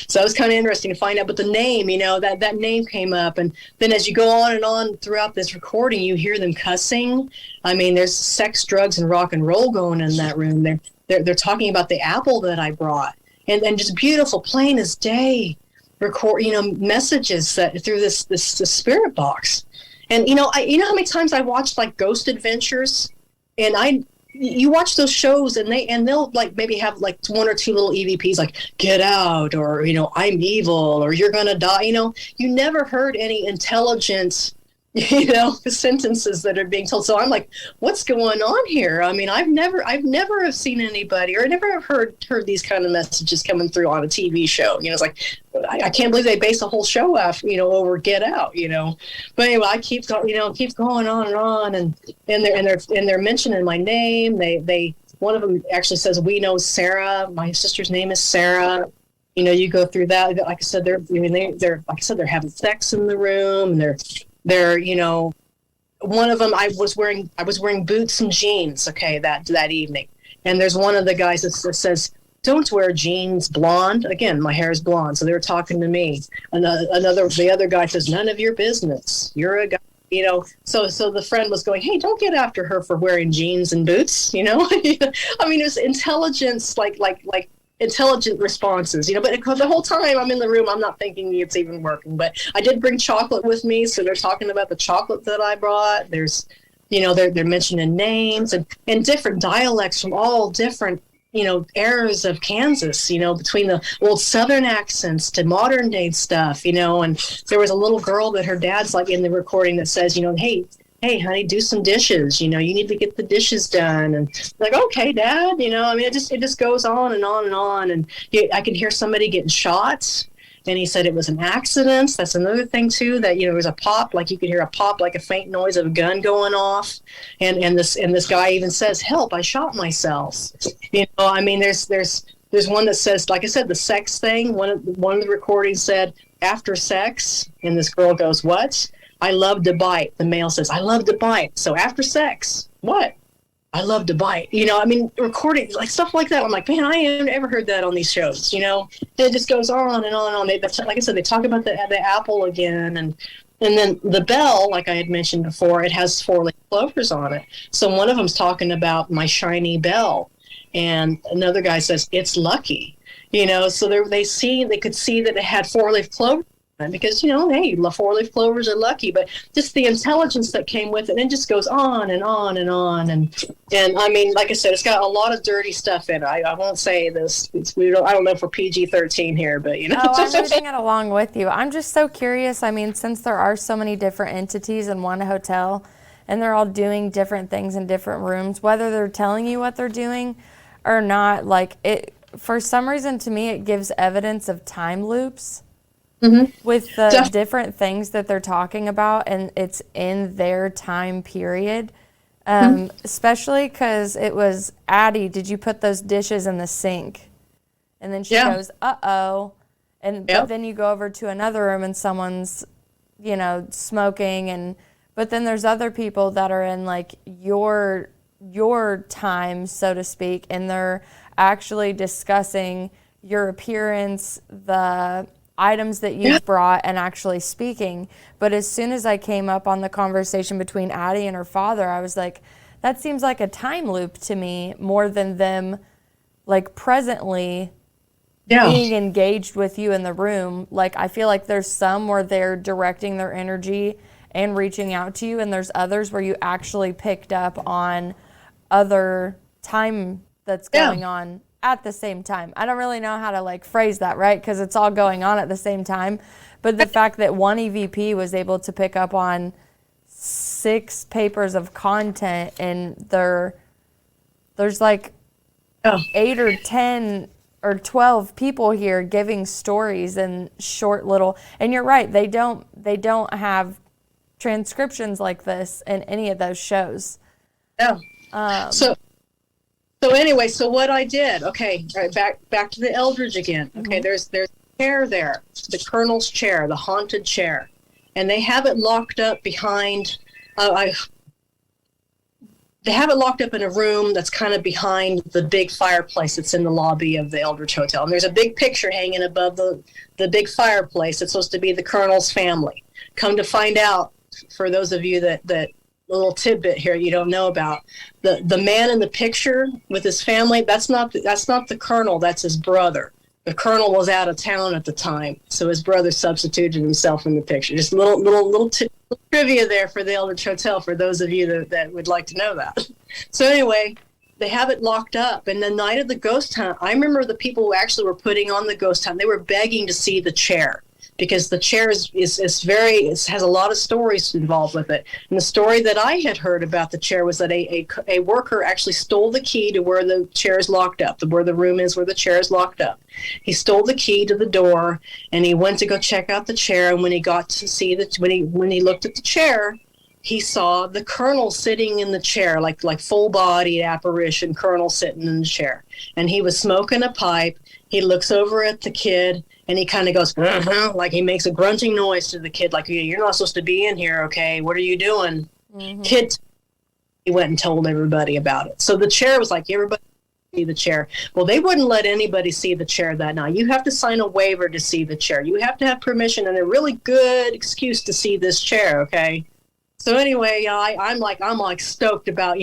So it was kind of interesting to find out. But the name, that name came up. And then as you go on and on throughout this recording, you hear them cussing. I mean, there's sex, drugs, and rock and roll going in that room. They're talking about the apple that I brought. And just beautiful, plain as day, record, messages that through this spirit box. And, how many times I watched like Ghost Adventures, and you watch those shows and they'll like maybe have like 1 or 2 little EVPs like "get out" or, "I'm evil" or "you're going to die." You never heard any intelligent, sentences that are being told. So I'm like, what's going on here? I mean, I've never have seen anybody or never have heard these kind of messages coming through on a TV show. It's like, I can't believe they base a whole show off, over "get out," But anyway, I keep going on and on, and they're mentioning my name. They one of them actually says, "We know Sarah. My sister's name is Sarah." You go through that. Like I said, they're having sex in the room, and they're one of them, I was wearing boots and jeans, okay, that evening. And there's one of the guys that says, "Don't wear jeans, blonde." Again, my hair is blonde, so they were talking to me. The other guy says, "None of your business. You're a guy, So the friend was going, hey, don't get after her for wearing jeans and boots, I mean, it was intelligence, like intelligent responses, but the whole time I'm in the room, I'm not thinking it's even working. But I did bring chocolate with me, so they're talking about the chocolate that I brought. There's, they're mentioning names and different dialects from all different eras of Kansas, between the old Southern accents to modern day stuff, and there was a little girl that her dad's like in the recording that says, hey, honey, do some dishes, you need to get the dishes done. And like, okay, Dad, I mean, it just goes on and on and on. And I could hear somebody getting shot. And he said it was an accident. That's another thing too, that, there was a pop, like you could hear a pop, like a faint noise of a gun going off. And this guy even says, help, I shot myself. I mean, there's one that says, like I said, the sex thing. One of the recordings said, after sex. And this girl goes, what? I love to bite. The male says, I love to bite. So after sex, what? I love to bite. I mean, recording, like stuff like that. I'm like, man, I haven't ever heard that on these shows, It just goes on and on and on. Like I said, they talk about the apple again. And then the bell, like I had mentioned before, it has 4-leaf clovers on it. So one of them's talking about my shiny bell. And another guy says, it's lucky. So they could see that it had 4-leaf clovers. Because, hey, 4-leaf clovers are lucky, but just the intelligence that came with it, and it just goes on and on and on. And I mean, like I said, it's got a lot of dirty stuff in it. I won't say this. I don't know if we're PG-13 here, but, Oh, I'm reading it along with you. I'm just so curious. I mean, since there are so many different entities in one hotel, and they're all doing different things in different rooms, whether they're telling you what they're doing or not, like it, for some reason, to me, it gives evidence of time loops. Mm-hmm. With the different things that they're talking about, and it's in their time period. Especially because it was, Addie, did you put those dishes in the sink? And then she goes, uh-oh. But then you go over to another room and someone's, smoking. But then there's other people that are in like your time, so to speak, and they're actually discussing your appearance, the items that you've brought, and actually speaking. But as soon as I came up on the conversation between Addie and her father, I was like, that seems like a time loop to me more than them like presently being engaged with you in the room. Like I feel like there's some where they're directing their energy and reaching out to you, and there's others where you actually picked up on other time that's going on at the same time. I don't really know how to like phrase that, right? Because it's all going on at the same time. But the fact that one EVP was able to pick up on 6 papers of content, and there's like 8 or 10 or 12 people here giving stories and short little, and you're right, they don't have transcriptions like this in any of those shows. So anyway, so what I did, okay, all right, back to the Eldridge again. Okay, there's a chair there, the Colonel's chair, the haunted chair, and they have it locked up behind. They have it locked up in a room that's kind of behind the big fireplace that's in the lobby of the Eldridge Hotel. And there's a big picture hanging above the big fireplace that's supposed to be the Colonel's family. Come to find out, for those of you that little tidbit here you don't know about, the man in the picture with his family, that's not the Colonel, that's his brother. The Colonel was out of town at the time, so his brother substituted himself in the picture. Just little trivia there for the Eldridge Hotel for those of you that would like to know that. So anyway, they have it locked up, and the night of the ghost hunt, I remember the people who actually were putting on the ghost hunt, they were begging to see the chair, because the chair has a lot of stories involved with it. And the story that I had heard about the chair was that a worker actually stole the key to where the chair is locked up, where the room is where the chair is locked up. He stole the key to the door, and he went to go check out the chair. And when he got to see when he looked at the chair, he saw the Colonel sitting in the chair, like full-bodied apparition Colonel sitting in the chair. And he was smoking a pipe. He looks over at the kid, and he kind of goes, like he makes a grunting noise to the kid, like, you're not supposed to be in here, okay? What are you doing? Mm-hmm. Kid, he went and told everybody about it. So the chair was like, everybody see the chair. Well, they wouldn't let anybody see the chair that night. You have to sign a waiver to see the chair. You have to have permission and a really good excuse to see this chair, okay? So anyway, I'm like stoked about,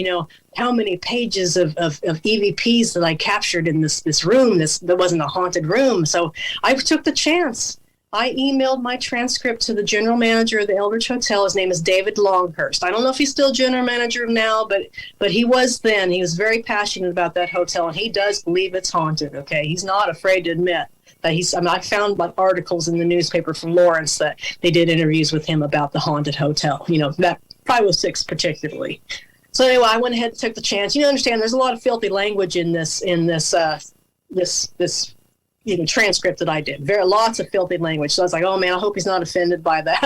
how many pages of EVPs that I captured in this room. That wasn't a haunted room. So I took the chance. I emailed my transcript to the general manager of the Eldridge Hotel. His name is David Longhurst. I don't know if he's still general manager now, but he was then. He was very passionate about that hotel, and he does believe it's haunted. Okay, he's not afraid to admit that I found like articles in the newspaper from Lawrence that they did interviews with him about the haunted hotel. That 506 particularly. So anyway, I went ahead and took the chance. Understand there's a lot of filthy language in this transcript that I did. Lots of filthy language. So I was like, oh man, I hope he's not offended by that.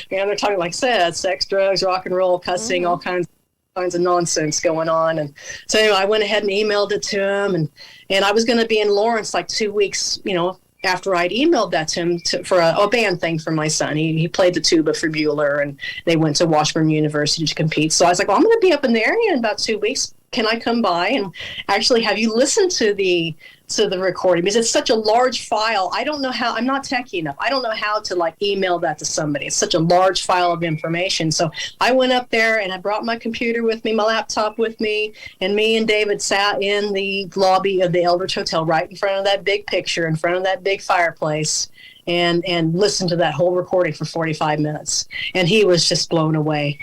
They're talking like sex, drugs, rock and roll, cussing, all kinds of nonsense going on. And so anyway, I went ahead and emailed it to him, and I was going to be in Lawrence like 2 weeks, after I'd emailed that to him for a band thing for my son. He played the tuba for Bueller, and they went to Washburn University to compete. So I was like, well, I'm going to be up in the area in about 2 weeks. Can I come by and actually have you listen to the recording? Because it's such a large file. I don't know how. I'm not techie enough. I don't know how to like email that to somebody. It's such a large file of information. So I went up there and I brought my computer with me, my laptop with me, and me and David sat in the lobby of the Eldridge Hotel, right in front of that big picture, in front of that big fireplace, and listened to that whole recording for 45 minutes. And he was just blown away.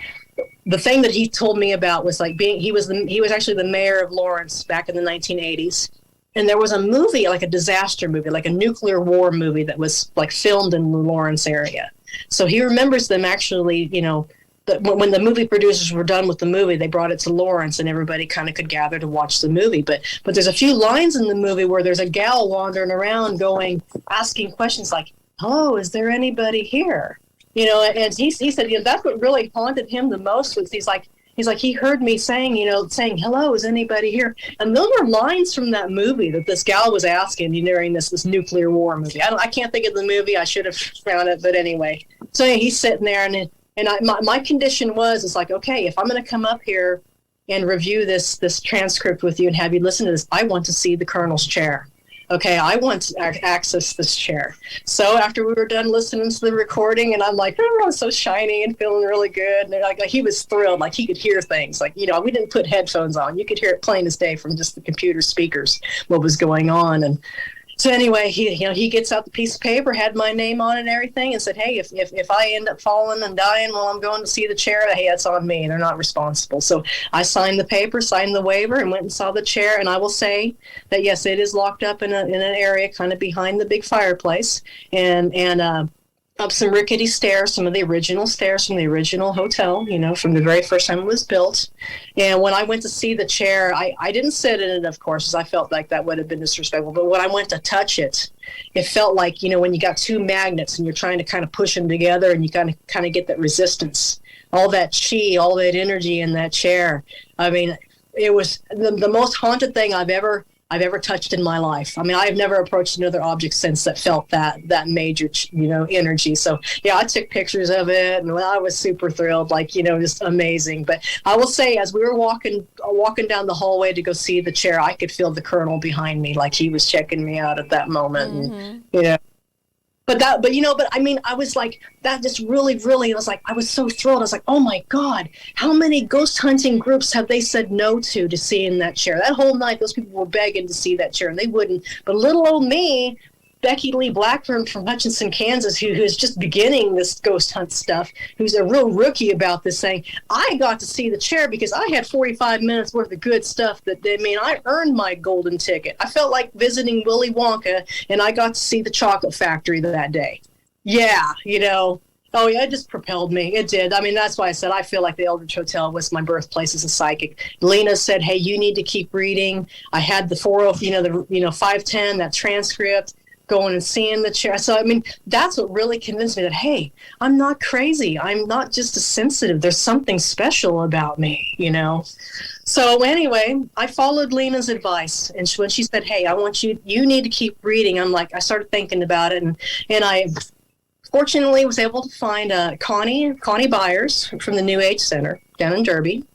The thing that he told me about was like he was actually the mayor of Lawrence back in the 1980s. And there was a movie, like a disaster movie, like a nuclear war movie that was like filmed in the Lawrence area. So he remembers them actually, when the movie producers were done with the movie, they brought it to Lawrence and everybody kind of could gather to watch the movie. But there's a few lines in the movie where there's a gal wandering around asking questions like, hello, is there anybody here? And he said, that's what really haunted him the most was he's like, he heard me saying, hello, is anybody here? And those are lines from that movie that this gal was asking during this nuclear war movie. I can't think of the movie. I should have found it, but anyway. So he's sitting there, and my condition was like, okay, if I'm going to come up here and review this transcript with you and have you listen to this, I want to see the colonel's chair. Okay, I want to access this chair. So after we were done listening to the recording, and I'm like, oh, I'm so shiny and feeling really good. And like he was thrilled, like he could hear things. Like, we didn't put headphones on. You could hear it plain as day from just the computer speakers, what was going on. And so anyway, he gets out the piece of paper, had my name on it and everything, and said, hey, if I end up falling and dying while I'm going to see the chair, hey, that's on me. They're not responsible. So I signed the paper, signed the waiver, and went and saw the chair. And I will say that, yes, it is locked up in an area kind of behind the big fireplace, and up some rickety stairs, some of the original stairs from the original hotel, from the very first time it was built. And when I went to see the chair, I didn't sit in it, of course, because I felt like that would have been disrespectful. But when I went to touch it, it felt like, when you got two magnets and you're trying to kind of push them together and you kind of get that resistance, all that chi, all that energy in that chair. I mean, it was the most haunted thing I've ever touched in my life. I mean, I've never approached another object since that felt that major, energy. So yeah, I took pictures of it, and I was super thrilled, like, just amazing. But I will say, as we were walking down the hallway to go see the chair, I could feel the colonel behind me, like he was checking me out at that moment. Mm-hmm. And, But I mean, I was like, that just really, I was like, I was so thrilled. I was like, oh my God, how many ghost hunting groups have they said no to seeing that chair? That whole night, those people were begging to see that chair and they wouldn't. But little old me, Becky Lee Blackburn from Hutchinson, Kansas, who's just beginning this ghost hunt stuff, who's a real rookie about this, saying, I got to see the chair because I had 45 minutes worth of good stuff I earned my golden ticket. I felt like visiting Willy Wonka, and I got to see the chocolate factory that day. Yeah, oh yeah, it just propelled me. It did. I mean, that's why I said I feel like the Eldridge Hotel was my birthplace as a psychic. Lena said, hey, you need to keep reading. I had the 510, that transcript, going and seeing the chair. So, I mean, that's what really convinced me that, hey, I'm not crazy. I'm not just a sensitive. There's something special about me, So anyway, I followed Lena's advice. And when she said, hey, you need to keep reading, I started thinking about it. And I fortunately was able to find Connie Byers from the New Age Center down in Derby.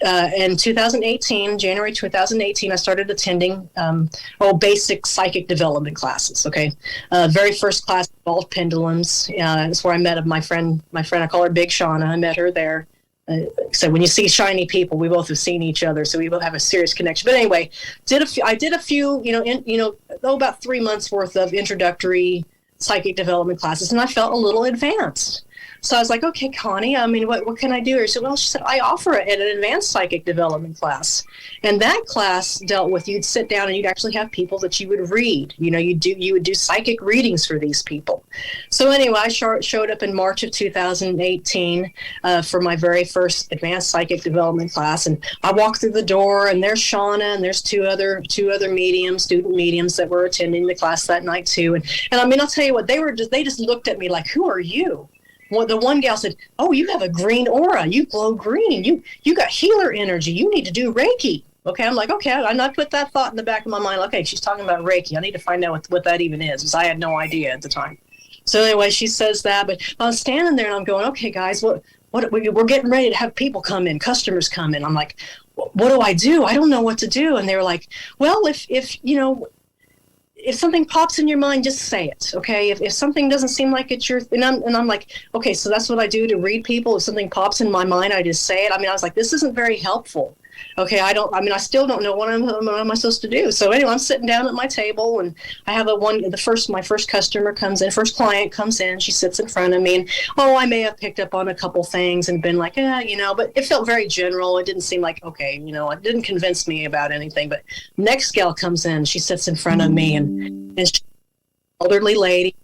In 2018, January 2018, I started attending basic psychic development classes. Okay, very first class involved pendulums. That's where I met my friend. I call her Big Shauna. I met her there. So when you see shiny people, we both have seen each other, so we both have a serious connection. But anyway, I did a few, about 3 months worth of introductory psychic development classes, and I felt a little advanced. So I was like, okay, Connie, I mean, what can I do? She said, I offer an advanced psychic development class. And that class dealt with, you'd sit down and you'd actually have people that you would read. You would do psychic readings for these people. So anyway, I showed up in March of 2018 for my very first advanced psychic development class. And I walked through the door, and there's Shauna, and there's two other student mediums that were attending the class that night too. And I mean, I'll tell you what, they just looked at me like, who are you? Well, the one gal said, oh, you have a green aura. You glow green. You got healer energy. You need to do Reiki. Okay, I'm like, okay, I put that thought in the back of my mind. Okay, she's talking about Reiki. I need to find out what that even is, because I had no idea at the time. So anyway, she says that, but I was standing there and I'm going, okay, guys, we're getting ready to have people come in, customers come in. I'm like, what do I do? I don't know what to do. And they were like, well, if something pops in your mind, just say it, okay? If something doesn't seem like it's your, and I'm like, okay, so that's what I do to read people. If something pops in my mind, I just say it. I mean, I was like, this isn't very helpful. Okay, I still don't know what am I supposed to do. So anyway, I'm sitting down at my table, and I have my first customer comes in, first client comes in, she sits in front of me, and I may have picked up on a couple things and been like, but it felt very general. It didn't seem like, okay, it didn't convince me about anything. But next gal comes in, she sits in front of me, and she's an elderly lady,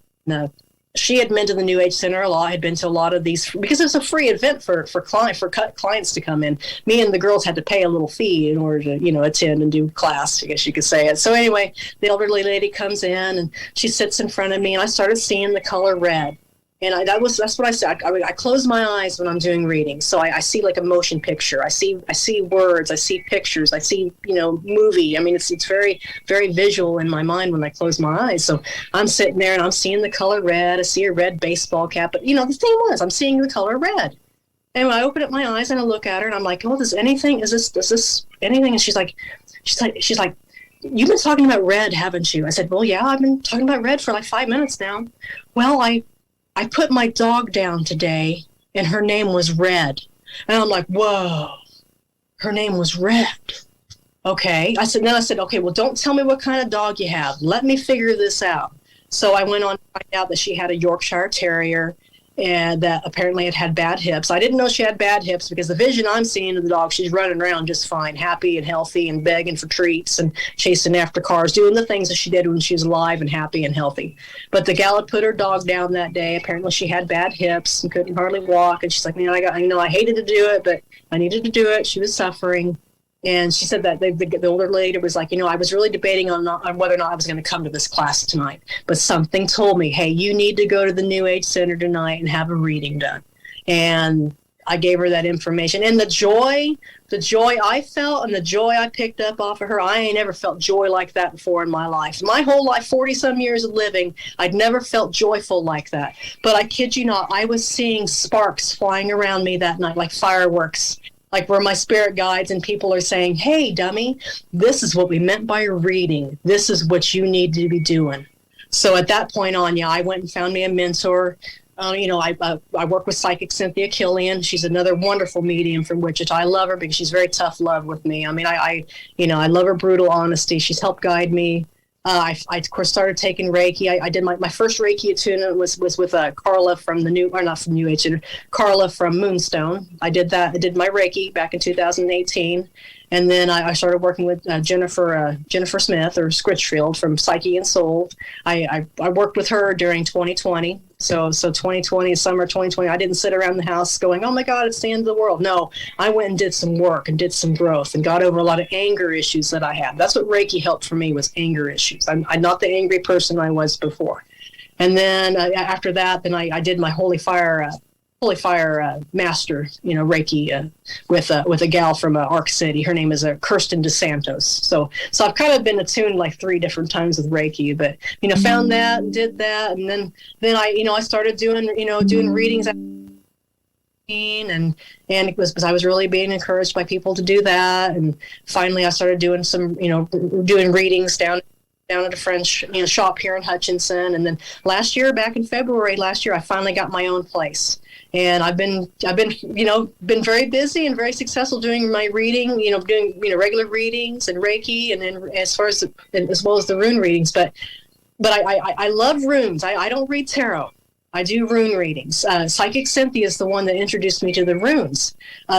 she had been to the New Age Center a lot, had been to a lot of these, because it's a free event for clients to come in. Me and the girls had to pay a little fee in order to, attend and do class, I guess you could say it. So anyway, the elderly lady comes in, and she sits in front of me, and I started seeing the color red. And that's what I said. I close my eyes when I'm doing readings. So I see like a motion picture. I see words. I see pictures. I see, movie. I mean, it's very, very visual in my mind when I close my eyes. So I'm sitting there and I'm seeing the color red. I see a red baseball cap. But, the thing was, I'm seeing the color red. And I open up my eyes and I look at her and I'm like, oh, is this anything? And she's like, you've been talking about red, haven't you? I said, well, yeah, I've been talking about red for like 5 minutes now. Well, I put my dog down today, and her name was Red. And I'm like, whoa, her name was Red. Okay. I said, okay, well, don't tell me what kind of dog you have. Let me figure this out. So I went on to find out that she had a Yorkshire Terrier, and that apparently it had bad hips. I didn't know she had bad hips, because the vision I'm seeing of the dog, she's running around just fine, happy and healthy and begging for treats and chasing after cars, doing the things that she did when she was alive and happy and healthy. But the gal had put her dog down that day. Apparently she had bad hips and couldn't hardly walk. And she's like, I hated to do it, but I needed to do it. She was suffering. And she said that the older lady was like, I was really debating on whether or not I was going to come to this class tonight. But something told me, hey, you need to go to the New Age Center tonight and have a reading done. And I gave her that information. And the joy I felt and the joy I picked up off of her, I ain't never felt joy like that before in my life. My whole life, 40-some years of living, I'd never felt joyful like that. But I kid you not, I was seeing sparks flying around me that night like fireworks. Like where my spirit guides and people are saying, hey, dummy, this is what we meant by a reading. This is what you need to be doing. So at that point on, I went and found me a mentor. I work with psychic Cynthia Killian. She's another wonderful medium from Wichita. I love her because she's very tough love with me. I mean, I love her brutal honesty. She's helped guide me. I of course started taking Reiki. I did my first Reiki attunement was with Carla from Carla from Moonstone. I did that. I did my Reiki back in 2018, and then I started working with Jennifer Smith or Scritchfield from Psyche and Soul. I worked with her during 2020. So 2020, summer 2020, I didn't sit around the house going, oh my God, it's the end of the world. No, I went and did some work and did some growth and got over a lot of anger issues that I had. That's what Reiki helped for me, was anger issues. I'm not the angry person I was before. And then after that, then I did my Holy Fire master, Reiki with a gal from Arc City. Her name is Kirsten DeSantos. So I've kind of been attuned like 3 different times with Reiki, but found that, did that, and then I started doing readings. and it was because I was really being encouraged by people to do that. And finally I started doing some, doing readings down at a friend's shop here in Hutchinson. And then back in February last year, I finally got my own place. And I've been been very busy and very successful doing my reading, doing regular readings and Reiki, and then as well as the rune readings. But I love runes. I don't read tarot. I do rune readings. Psychic Cynthia is the one that introduced me to the runes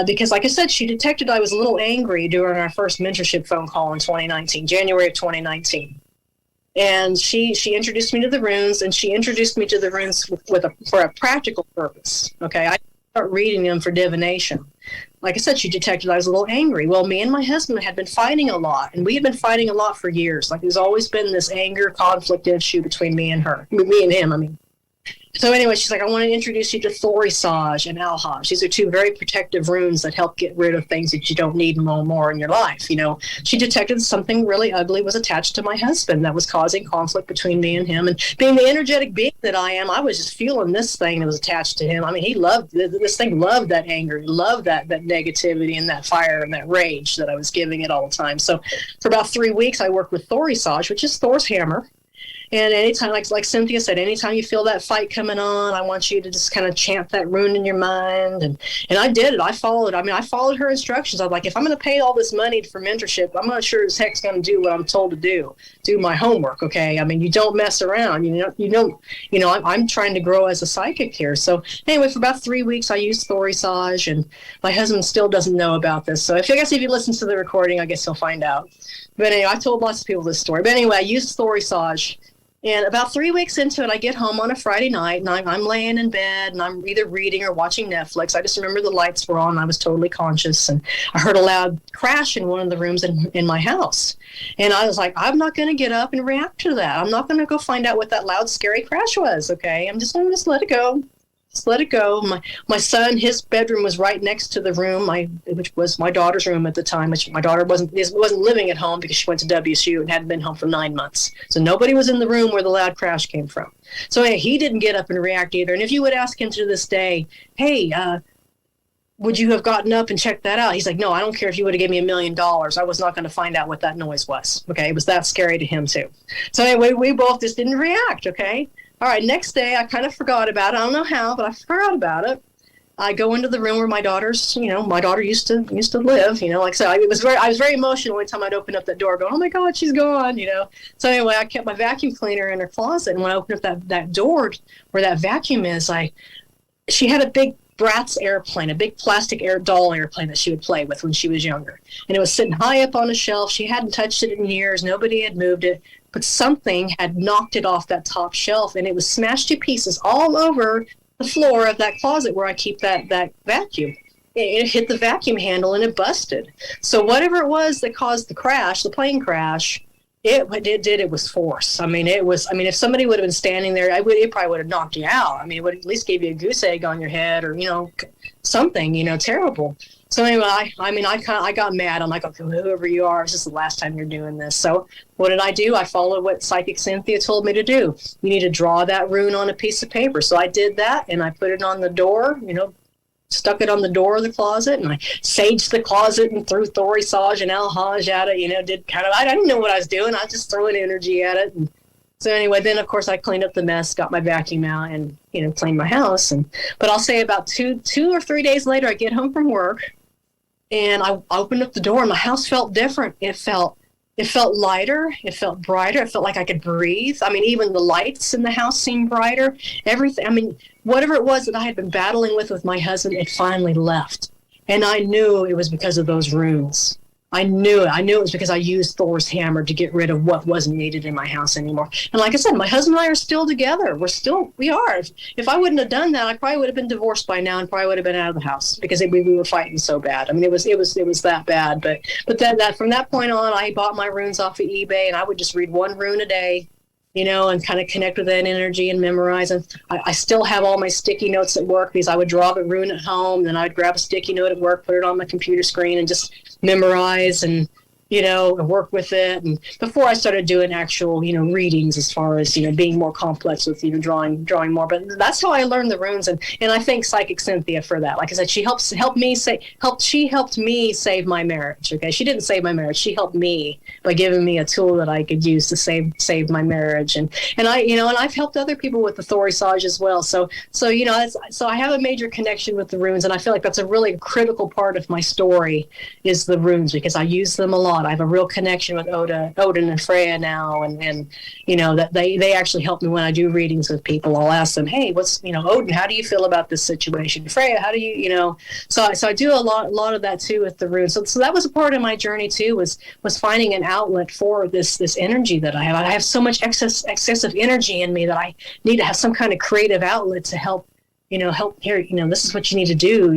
because, like I said, she detected I was a little angry during our first mentorship phone call in 2019, January of 2019. And she introduced me to the runes, and she introduced me to the runes for a practical purpose. Okay, I start reading them for divination. Like I said, she detected I was a little angry. Well, me and my husband had been fighting a lot, and we had been fighting a lot for years. Like there's always been this anger, conflict issue between me and him. I mean. So anyway, she's like, I want to introduce you to Thorisage and Alhaj. These are two very protective runes that help get rid of things that you don't need more in your life. She detected something really ugly was attached to my husband that was causing conflict between me and him. And being the energetic being that I am, I was just feeling this thing that was attached to him. I mean, he loved this thing, loved that anger, loved that negativity and that fire and that rage that I was giving it all the time. So for about 3 weeks, I worked with Thorisage, which is Thor's hammer. And anytime, like Cynthia said, anytime you feel that fight coming on, I want you to just kind of chant that rune in your mind. And I did it. I followed her instructions. I was like, if I'm going to pay all this money for mentorship, I'm not sure as heck's going to do what I'm told to do my homework. Okay. I mean, you don't mess around, I'm trying to grow as a psychic here. So anyway, for about 3 weeks, I used Thorisage, and my husband still doesn't know about this. So if you listen to the recording, I guess he'll find out. But anyway, I told lots of people this story. But anyway, I used Thorisage. And about 3 weeks into it, I get home on a Friday night, and I'm laying in bed, and I'm either reading or watching Netflix. I just remember the lights were on, and I was totally conscious, and I heard a loud crash in one of the rooms in my house. And I was like, I'm not going to get up and react to that. I'm not going to go find out what that loud, scary crash was, okay? I'm just going to just let it go. Just let it go. My son, his bedroom was right next to the room, which was my daughter's room at the time, which my daughter wasn't living at home because she went to WSU and hadn't been home for 9 months. So nobody was in the room where the loud crash came from. So he didn't get up and react either. And if you would ask him to this day, hey, would you have gotten up and checked that out? He's like, no, I don't care if you would have given me $1 million. I was not going to find out what that noise was. Okay, it was that scary to him too. So anyway, we both just didn't react. Okay. All right, next day, I kind of forgot about it. I don't know how, but I forgot about it. I go into the room where my daughter used to live, like I said, I was very emotional every time I'd open up that door going, oh my God, she's gone, So anyway, I kept my vacuum cleaner in her closet. And when I opened up that door where that vacuum is, she had a big Bratz airplane, a big plastic doll airplane that she would play with when she was younger. And it was sitting high up on a shelf. She hadn't touched it in years. Nobody had moved it. But something had knocked it off that top shelf, and it was smashed to pieces all over the floor of that closet where I keep that vacuum. It hit the vacuum handle, and it busted. So whatever it was that caused the plane crash, it was force. If somebody would have been standing there, it probably would have knocked you out. It would at least give you a goose egg on your head or, something, terrible. So anyway, I got mad. I'm like, okay, whoever you are, this is the last time you're doing this. So what did I do? I followed what Psychic Cynthia told me to do. You need to draw that rune on a piece of paper. So I did that, and I put it on the door, stuck it on the door of the closet, and I saged the closet and threw Thorisage and Alhaj at it, I didn't know what I was doing. I was just throwing energy at it. And so anyway, then of course I cleaned up the mess, got my vacuum out, and, cleaned my house. But I'll say about two or 3 days later, I get home from work, and I opened up the door, and my house felt different. It felt lighter. It felt brighter. It felt like I could breathe. Even the lights in the house seemed brighter. Everything. Whatever it was that I had been battling with my husband, it finally left. And I knew it was because of those runes. I knew it. I knew it was because I used Thor's hammer to get rid of what wasn't needed in my house anymore. And like I said, my husband and I are still together. We are. If I wouldn't have done that, I probably would have been divorced by now and probably would have been out of the house because we were fighting so bad. It was that bad. But then from that point on, I bought my runes off of eBay, and I would just read one rune a day, and kind of connect with that energy and memorize. And I still have all my sticky notes at work because I would draw the rune at home, then I would grab a sticky note at work, put it on my computer screen, and just memorize. And and work with it. And before I started doing actual, readings as far as, being more complex with, drawing more. But that's how I learned the runes. And I thank Psychic Cynthia for that. Like I said, she helped me save my marriage. Okay. She didn't save my marriage. She helped me by giving me a tool that I could use to save my marriage. And I've helped other people with the Thorisage as well. So I have a major connection with the runes. And I feel like that's a really critical part of my story is the runes, because I use them a lot. I have a real connection with Odin and Freya now, and that they actually help me when I do readings with people. I'll ask them, hey, what's Odin, how do you feel about this situation? Freya, how do you So I do a lot of that too with the runes. So that was a part of my journey too, was finding an outlet for this energy that I have. I have so much excessive energy in me that I need to have some kind of creative outlet to help here. This is what you need to do.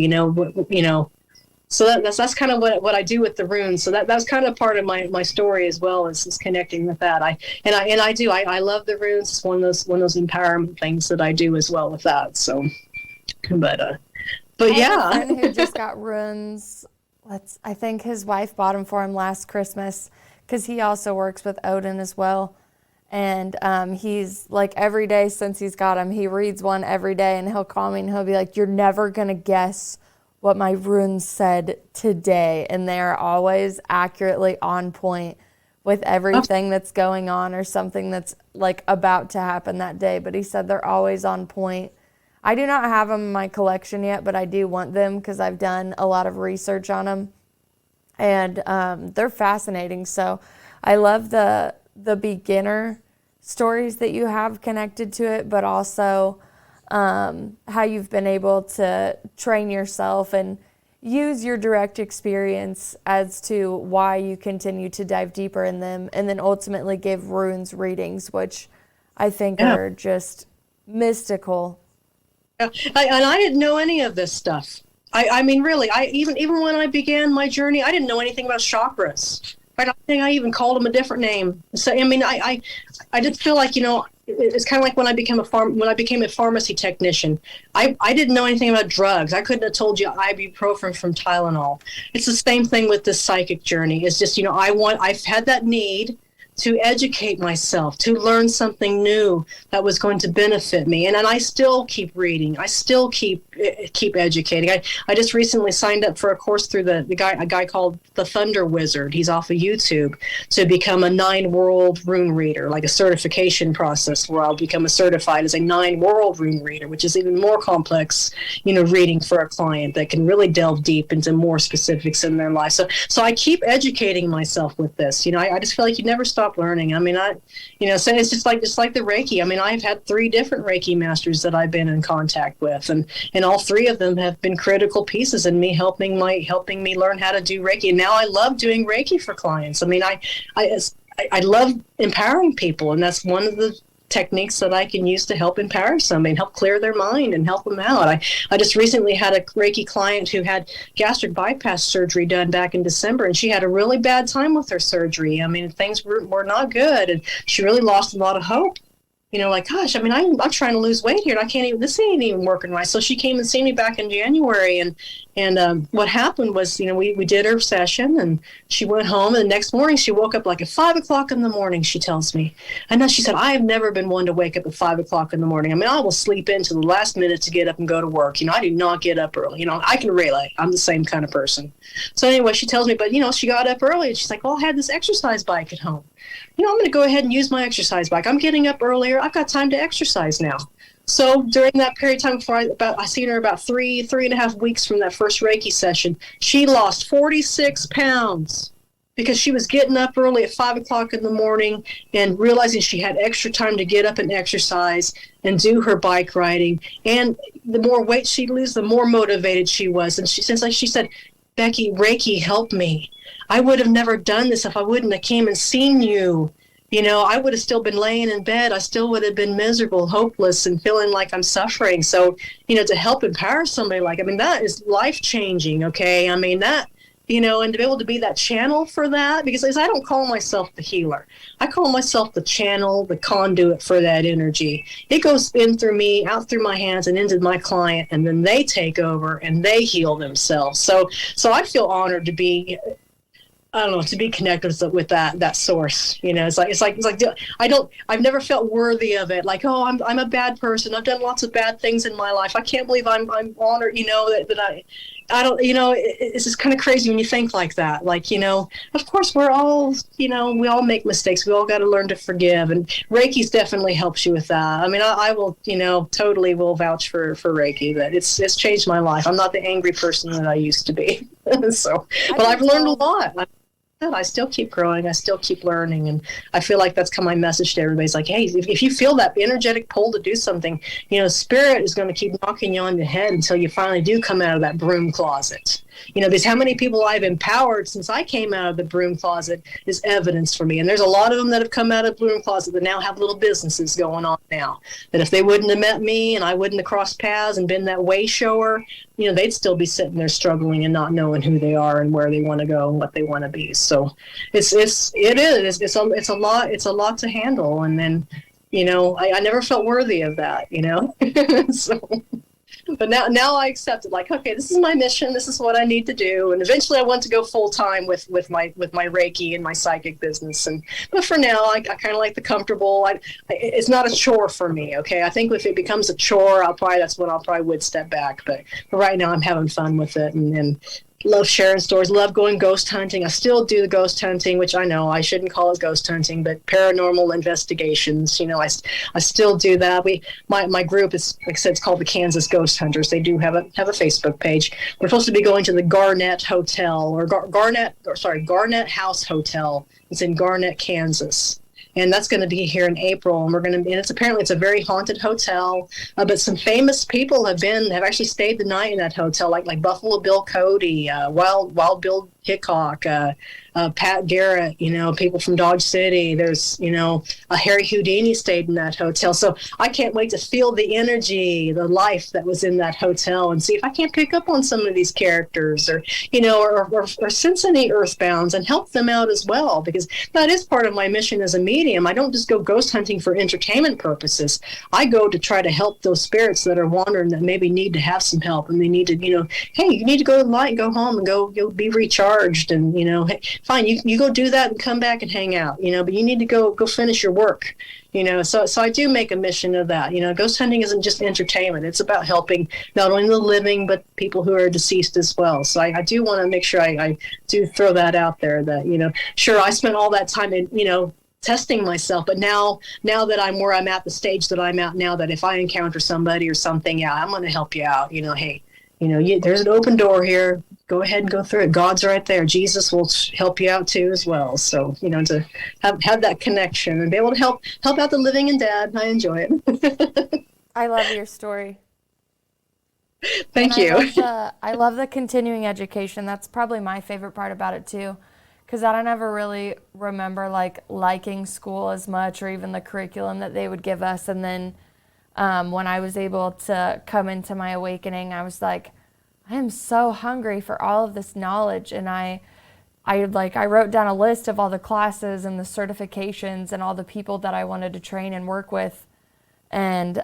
So that's kind of what I do with the runes. So that's kind of part of my story as well, is connecting with that. I love the runes. It's one of those empowerment things that I do as well with that. So, but I yeah. have a friend who just got runes. I think his wife bought them for him last Christmas, because he also works with Odin as well. And he's like, every day since he's got them, he reads one every day, and he'll call me and he'll be like, you're never gonna guess what my runes said today. And they're always accurately on point with everything that's going on or something that's like about to happen that day. But he said they're always on point. I do not have them in my collection yet, but I do want them because I've done a lot of research on them, and they're fascinating. So I love the beginner stories that you have connected to it, but also how you've been able to train yourself and use your direct experience as to why you continue to dive deeper in them, and then ultimately give runes readings, which I think are just mystical. And I didn't know any of this stuff. I mean, really, even when I began my journey, I didn't know anything about chakras. Right? I think I even called them a different name. So I mean, I just feel like it's kind of like when I became a pharmacy technician. I didn't know anything about drugs. I couldn't have told you ibuprofen from Tylenol. It's the same thing with this psychic journey. It's just I've had that need to educate myself, to learn something new that was going to benefit me. And I still keep reading. I still keep educating. I just recently signed up for a course through a guy called the Thunder Wizard. He's off of YouTube, to become a 9-world rune reader, like a certification process where I'll become certified as a 9-world rune reader, which is even more complex, reading for a client that can really delve deep into more specifics in their life. So I keep educating myself with this. I just feel like you never stop learning. I mean, so it's just like the Reiki. I mean, I've had 3 different Reiki masters that I've been in contact with, and all 3 of them have been critical pieces in me helping me learn how to do Reiki. And now I love doing Reiki for clients. I mean, I love empowering people, and that's one of the techniques that I can use to help empower somebody and help clear their mind and help them out. I just recently had a Reiki client who had gastric bypass surgery done back in December, and she had a really bad time with her surgery. I mean, things were not good, and she really lost a lot of hope. Like, gosh, I mean, I'm trying to lose weight here, and this ain't even working right. So she came and seen me back in January, and what happened was, we did her session, and she went home, and the next morning she woke up like at 5 o'clock in the morning, she tells me. And then she said, I have never been one to wake up at 5 o'clock in the morning. I mean, I will sleep in to the last minute to get up and go to work. I do not get up early. I can relate. I'm the same kind of person. So anyway, she tells me, but, she got up early, and she's like, well, I had this exercise bike at home. I'm going to go ahead and use my exercise bike. I'm getting up earlier. I've got time to exercise now. So during that period of time, before I seen her about 3.5 weeks from that first Reiki session, she lost 46 pounds because she was getting up early at 5 o'clock in the morning and realizing she had extra time to get up and exercise and do her bike riding. And the more weight she'd lose, the more motivated she was. And she said, Becky, Reiki helped me. I would have never done this if I wouldn't have came and seen you. I would have still been laying in bed. I still would have been miserable, hopeless, and feeling like I'm suffering. So, to help empower somebody that is life-changing, okay? I mean, that, and to be able to be that channel for that, because I don't call myself the healer. I call myself the channel, the conduit for that energy. It goes in through me, out through my hands, and into my client, and then they take over and they heal themselves. So I feel honored to be I don't know, to be connected with that source. I've never felt worthy of it. Like, oh, I'm a bad person. I've done lots of bad things in my life. I can't believe I'm honored, I don't, it's just kind of crazy when you think like that. Like, of course we're all, we all make mistakes. We all got to learn to forgive, and Reiki's definitely helps you with that. I mean, I will, totally will vouch for Reiki, that it's changed my life. I'm not the angry person that I used to be. So, but I've learned a lot. I still keep growing. I still keep learning. And I feel like that's kind of my message to everybody. It's like, hey, if you feel that energetic pull to do something, spirit is going to keep knocking you on the head until you finally do come out of that broom closet. Because how many people I've empowered since I came out of the broom closet is evidence for me. And there's a lot of them that have come out of the broom closet that now have little businesses going on now. That if they wouldn't have met me and I wouldn't have crossed paths and been that way shower, they'd still be sitting there struggling and not knowing who they are and where they want to go and what they want to be. So it's a lot to handle. And then, I never felt worthy of that, so. But now I accept it. Like, okay, this is my mission. This is what I need to do. And eventually, I want to go full time with my Reiki and my psychic business. But for now, I kind of like the comfortable. It's not a chore for me. Okay, I think if it becomes a chore, that's when I'll probably would step back. But right now, I'm having fun with it, and love sharing stories, love going ghost hunting. I still do the ghost hunting, which I know I shouldn't call it ghost hunting, but paranormal investigations. I still do that. My group is, like I said, it's called the Kansas Ghost Hunters. They do have a Facebook page. We're supposed to be going to the Garnett Hotel or Garnett House Hotel. It's in Garnett, Kansas. And that's going to be here in April. And it's a very haunted hotel. But some famous people have actually stayed the night in that hotel, like Buffalo Bill Cody, Wild Bill Hickok, Pat Garrett, people from Dodge City. There's, Harry Houdini stayed in that hotel. So I can't wait to feel the energy, the life that was in that hotel, and see if I can't pick up on some of these characters or sense any earthbounds and help them out as well, because that is part of my mission as a medium. I don't just go ghost hunting for entertainment purposes. I go to try to help those spirits that are wandering that maybe need to have some help, and they need to, hey, you need to go to the light, go home and go be recharged, and hey, fine, you go do that and come back and hang out, but you need to go finish your work, so I do make a mission of that. Ghost hunting isn't just entertainment. It's about helping not only the living, but people who are deceased as well. So I do want to make sure I do throw that out there, that, sure, I spent all that time in, testing myself, but now that I'm where I'm at, the stage that I'm at now, that if I encounter somebody or something, yeah, I'm going to help you out. Hey, there's an open door here. Go ahead and go through it. God's right there. Jesus will help you out too as well. So, to have that connection and be able to help out the living and dead. I enjoy it. I love your story. Thank you. I love the continuing education. That's probably my favorite part about it too, because I don't ever really remember liking school as much, or even the curriculum that they would give us. And then when I was able to come into my awakening, I was like, I am so hungry for all of this knowledge. And I wrote down a list of all the classes and the certifications and all the people that I wanted to train and work with. And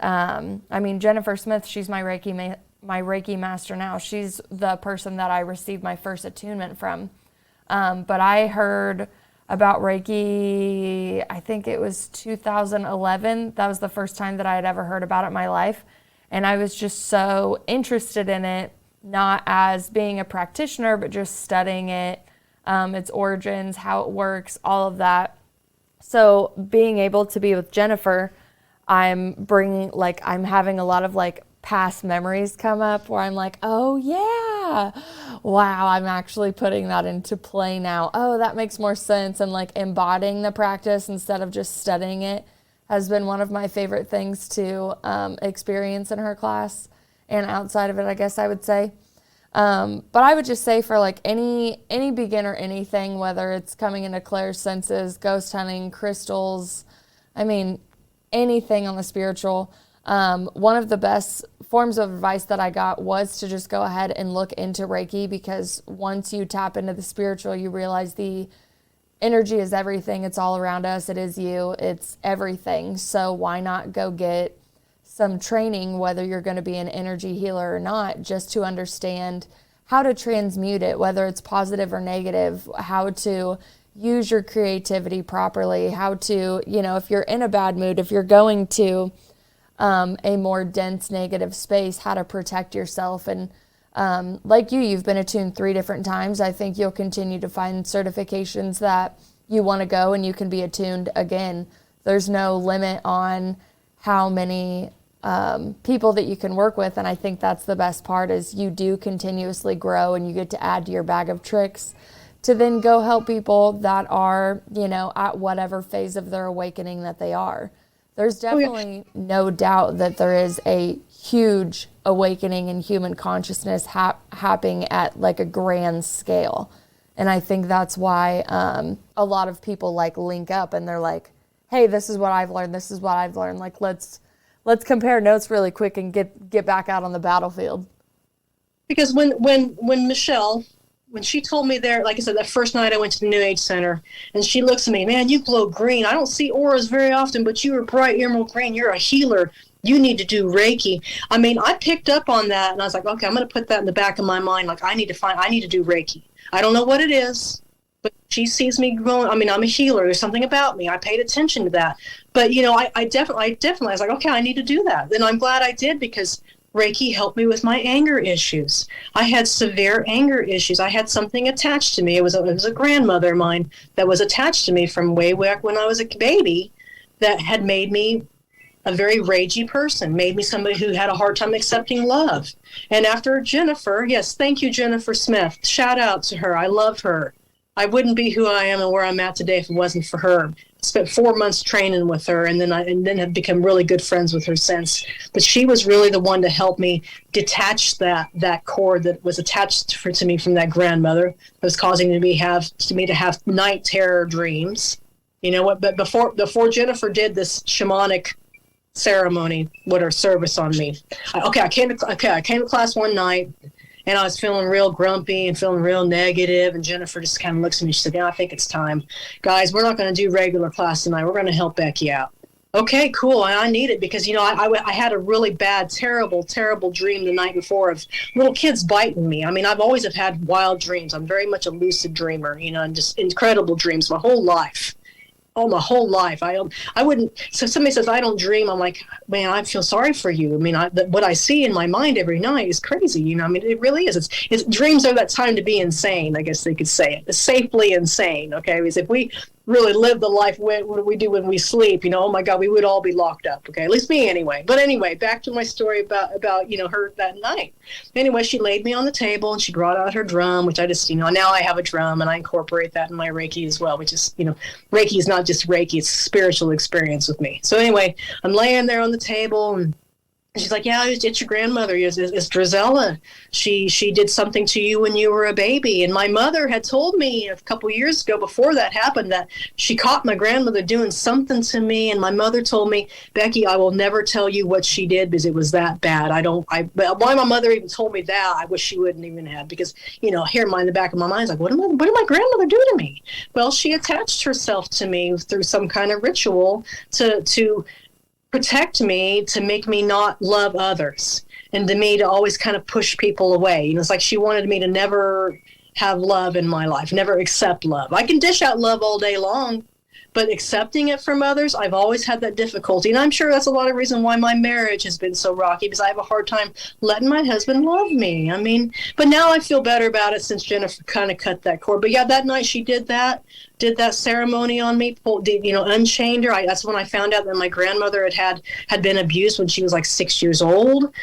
Jennifer Smith, she's my Reiki master now. She's the person that I received my first attunement from. But I heard about Reiki, I think it was 2011. That was the first time that I had ever heard about it in my life. And I was just so interested in it, not as being a practitioner, but just studying it, its origins, how it works, all of that. So being able to be with Jennifer, I'm having a lot of past memories come up where I'm like, oh yeah, wow, I'm actually putting that into play now. Oh, that makes more sense. And embodying the practice instead of just studying it has been one of my favorite things to experience in her class. And outside of it, I guess I would say. But I would just say for any beginner, anything, whether it's coming into clair's senses, ghost hunting, crystals, anything on the spiritual, one of the best forms of advice that I got was to just go ahead and look into Reiki, because once you tap into the spiritual, you realize the energy is everything. It's all around us. It is you. It's everything. So why not go get some training, whether you're going to be an energy healer or not, just to understand how to transmute it, whether it's positive or negative, how to use your creativity properly, how to, if you're in a bad mood, if you're going to a more dense negative space, how to protect yourself. And like you've been attuned 3 different times. I think you'll continue to find certifications that you want to go and you can be attuned again. There's no limit on how many people that you can work with. And I think that's the best part, is you do continuously grow and you get to add to your bag of tricks to then go help people that are, at whatever phase of their awakening that they are. There's definitely no doubt that there is a huge awakening in human consciousness happening at like a grand scale. And I think that's why a lot of people like link up and they're like, hey, this is what I've learned. This is what I've learned. Like, let's compare notes really quick and get back out on the battlefield. Because when Michelle, when she told me there, like I said, that first night I went to the New Age Center, and she looks at me, man, you glow green. I don't see auras very often, but you are bright emerald green. You're a healer. You need to do Reiki. I mean, I picked up on that, and I was like, okay, I'm going to put that in the back of my mind. Like, I need to do Reiki. I don't know what it is, but she sees me growing. I mean, I'm a healer. There's something about me. I paid attention to that. But, I definitely was like, okay, I need to do that. And I'm glad I did, because Reiki helped me with my anger issues. I had severe anger issues. I had something attached to me. It was a grandmother of mine that was attached to me from way back when I was a baby, that had made me a very ragey person, made me somebody who had a hard time accepting love. And after Jennifer, yes, thank you, Jennifer Smith. Shout out to her. I love her. I wouldn't be who I am and where I'm at today if it wasn't for her. Spent 4 months training with her, and then have become really good friends with her since. But she was really the one to help me detach that cord that was attached to me from that grandmother, that was causing me to have night terror dreams. You know what? But before Jennifer did this shamanic ceremony with her service on me, I came to class one night, and I was feeling real grumpy and feeling real negative. And Jennifer just kind of looks at me. She said, yeah, I think it's time. Guys, we're not going to do regular class tonight. We're going to help Becky out. Okay, cool. I need it because, I had a really bad, terrible, terrible dream the night before of little kids biting me. I mean, I've always have had wild dreams. I'm very much a lucid dreamer, and just incredible dreams my whole life. Oh, my whole life. I wouldn't. So somebody says I don't dream. I'm like, man, I feel sorry for you. I mean, what I see in my mind every night is crazy. I mean, it really is. It's dreams are that time to be insane. I guess they could say it. It's safely insane. Okay, because if we really live the life what do we do when we sleep, oh my God, we would all be locked up. Okay, at least me anyway. But anyway, back to my story about her that night. Anyway, she laid me on the table and she brought out her drum, which I just now I have a drum and I incorporate that in my Reiki as well, which is Reiki is not just Reiki, it's a spiritual experience with me. So anyway, I'm laying there on the table, and she's like, yeah, it's your grandmother. It's Drizella. She did something to you when you were a baby. And my mother had told me a couple years ago, before that happened, that she caught my grandmother doing something to me. And my mother told me, Becky, I will never tell you what she did because it was that bad. But why my mother even told me that, I wish she wouldn't even have, because, here in the back of my mind is like, what did my grandmother do to me? Well, she attached herself to me through some kind of ritual to protect me, to make me not love others, and to me to always kind of push people away. It's like she wanted me to never have love in my life, never accept love. I can dish out love all day long, but accepting it from others, I've always had that difficulty. And I'm sure that's a lot of reason why my marriage has been so rocky, because I have a hard time letting my husband love me. I mean, but now I feel better about it since Jennifer kind of cut that cord. But yeah, that night she did that ceremony on me, unchained her. That's when I found out that my grandmother had been abused when she was like 6 years old.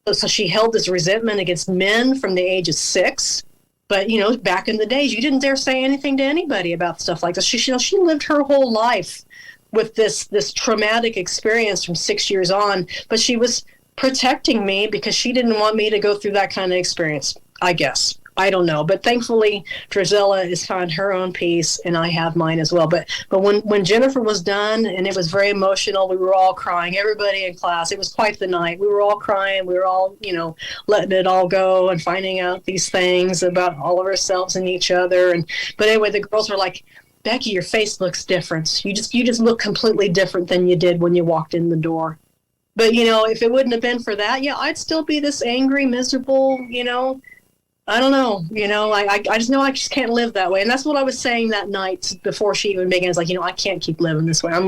So she held this resentment against men from the age of 6. But, back in the days, you didn't dare say anything to anybody about stuff like this. She lived her whole life with this traumatic experience from 6 years on. But she was protecting me because she didn't want me to go through that kind of experience, I guess. I don't know. But thankfully, Drizella has found her own peace, and I have mine as well. But when Jennifer was done, and it was very emotional, we were all crying, everybody in class. It was quite the night. We were all crying. We were all, letting it all go and finding out these things about all of ourselves and each other. But anyway, the girls were like, Becky, your face looks different. You just look completely different than you did when you walked in the door. But, if it wouldn't have been for that, yeah, I'd still be this angry, miserable, I don't know, I just know I just can't live that way. And that's what I was saying that night before she even began. It's like, I can't keep living this way. I'm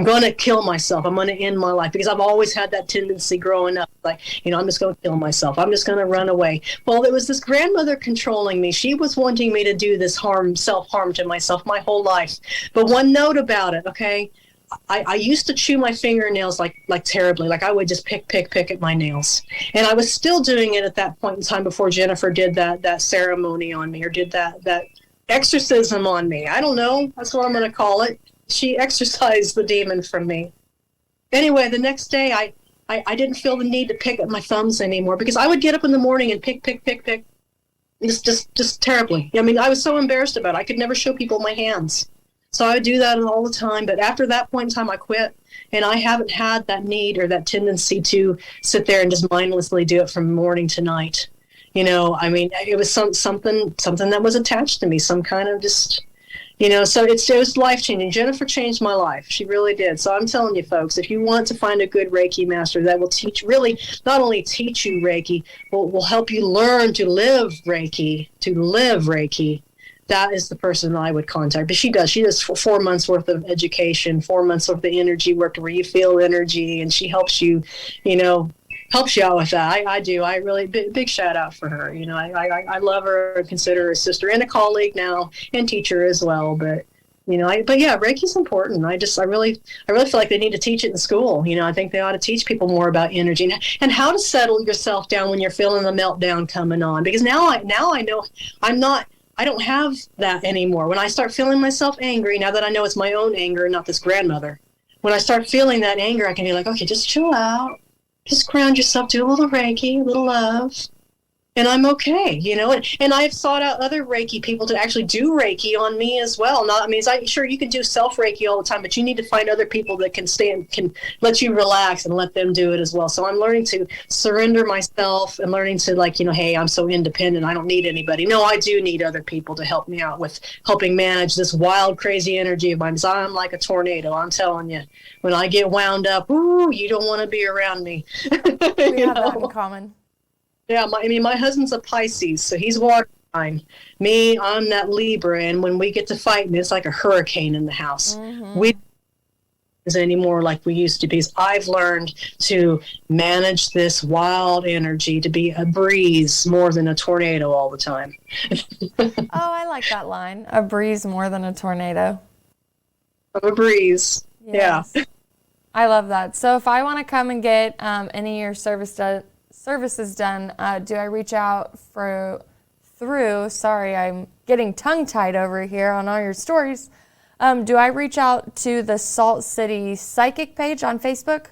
gonna kill myself. I'm gonna end my life, because I've always had that tendency growing up. Like, I'm just gonna kill myself. I'm just gonna run away. Well, it was this grandmother controlling me. She was wanting me to do this self-harm to myself my whole life. But one note about it, okay? I used to chew my fingernails like terribly. Like, I would just pick at my nails. And I was still doing it at that point in time before Jennifer did that ceremony on me, or did that exorcism on me. I don't know. That's what I'm going to call it. She exorcised the demon from me. Anyway, the next day I didn't feel the need to pick at my thumbs anymore, because I would get up in the morning and pick. Just terribly. I mean, I was so embarrassed about it. I could never show people my hands. So I would do that all the time. But after that point in time, I quit. And I haven't had that need or that tendency to sit there and just mindlessly do it from morning to night. I mean, it was something that was attached to me, some kind of just, so it was life-changing. Jennifer changed my life. She really did. So I'm telling you, folks, if you want to find a good Reiki master that will really not only teach you Reiki, will help you learn to live Reiki, that is the person I would contact. But she does 4 months worth of education, 4 months worth of energy work, where you feel energy, and she helps you, helps you out with that. I do. I really, big shout out for her. I love her and consider her a sister and a colleague now, and teacher as well. But, but yeah, Reiki's important. I really feel like they need to teach it in school. I think they ought to teach people more about energy and how to settle yourself down when you're feeling the meltdown coming on. Because now I know I don't have that anymore. When I start feeling myself angry, now that I know it's my own anger and not this grandmother, when I start feeling that anger, I can be like, okay, just chill out. Just ground yourself, do a little Reiki, a little love, and I'm okay, and I've sought out other Reiki people to actually do Reiki on me as well. Sure, you can do self Reiki all the time, but you need to find other people that can let you relax and let them do it as well. So I'm learning to surrender myself and learning to hey, I'm so independent, I don't need anybody. No, I do need other people to help me out with helping manage this wild, crazy energy of mine. Because I'm like a tornado, I'm telling you. When I get wound up, you don't want to be around me. We have that in common. Yeah, my husband's a Pisces, so he's water sign. Me, I'm that Libra, and when we get to fighting, it's like a hurricane in the house. Mm-hmm. We don't anymore like we used to be. I've learned to manage this wild energy to be a breeze more than a tornado all the time. Oh, I like that line. A breeze more than a tornado. A breeze. Yes. Yeah. I love that. So if I want to come and get any of your services done, do I reach out sorry, I'm getting tongue-tied over here on all your stories. Do I reach out to the Salt City Psychic page on Facebook?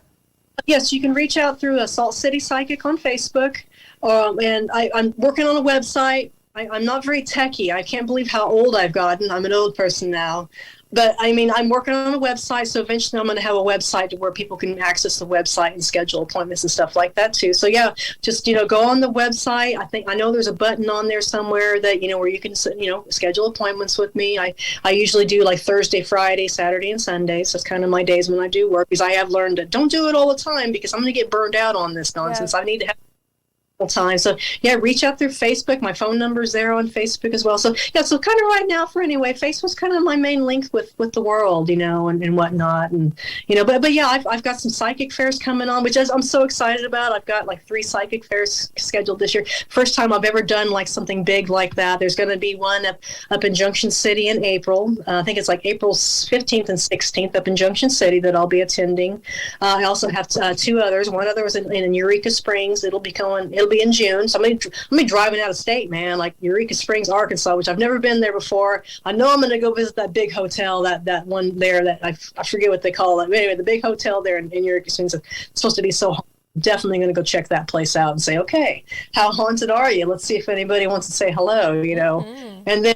Yes, you can reach out through a Salt City Psychic on Facebook. And I'm working on a website. I'm not very techie. I can't believe how old I've gotten. I'm an old person now. But I'm working on a website, so eventually I'm going to have a website to where people can access the website and schedule appointments and stuff like that too. So yeah, just go on the website. I know there's a button on there somewhere that where you can schedule appointments with me. I usually do like Thursday, Friday, Saturday, and Sundays. That's kind of my days when I do work, because I have learned that don't do it all the time, because I'm going to get burned out on this nonsense. Yeah. I need to have time. So yeah, reach out through Facebook. My phone number is there on Facebook as well. So yeah, so kind of right now Facebook's kind of my main link with the world, and whatnot. And but yeah, I've got some psychic fairs coming on, which I'm so excited about. I've got like 3 psychic fairs scheduled this year. First time I've ever done like something big like that. There's going to be one up in Junction City in April. I think it's like April 15th and 16th up in Junction City that I'll be attending. I also have 2 others. One other was in Eureka Springs. It'll be in June. So I'm gonna be driving out of state, man, like Eureka Springs, Arkansas, which I've never been there before. I know I'm gonna go visit that big hotel, that one there that I forget what they call it. But anyway, the big hotel there in Eureka Springs is supposed to be so definitely going to go check that place out and say, okay, how haunted are you? Let's see if anybody wants to say hello, Mm-hmm.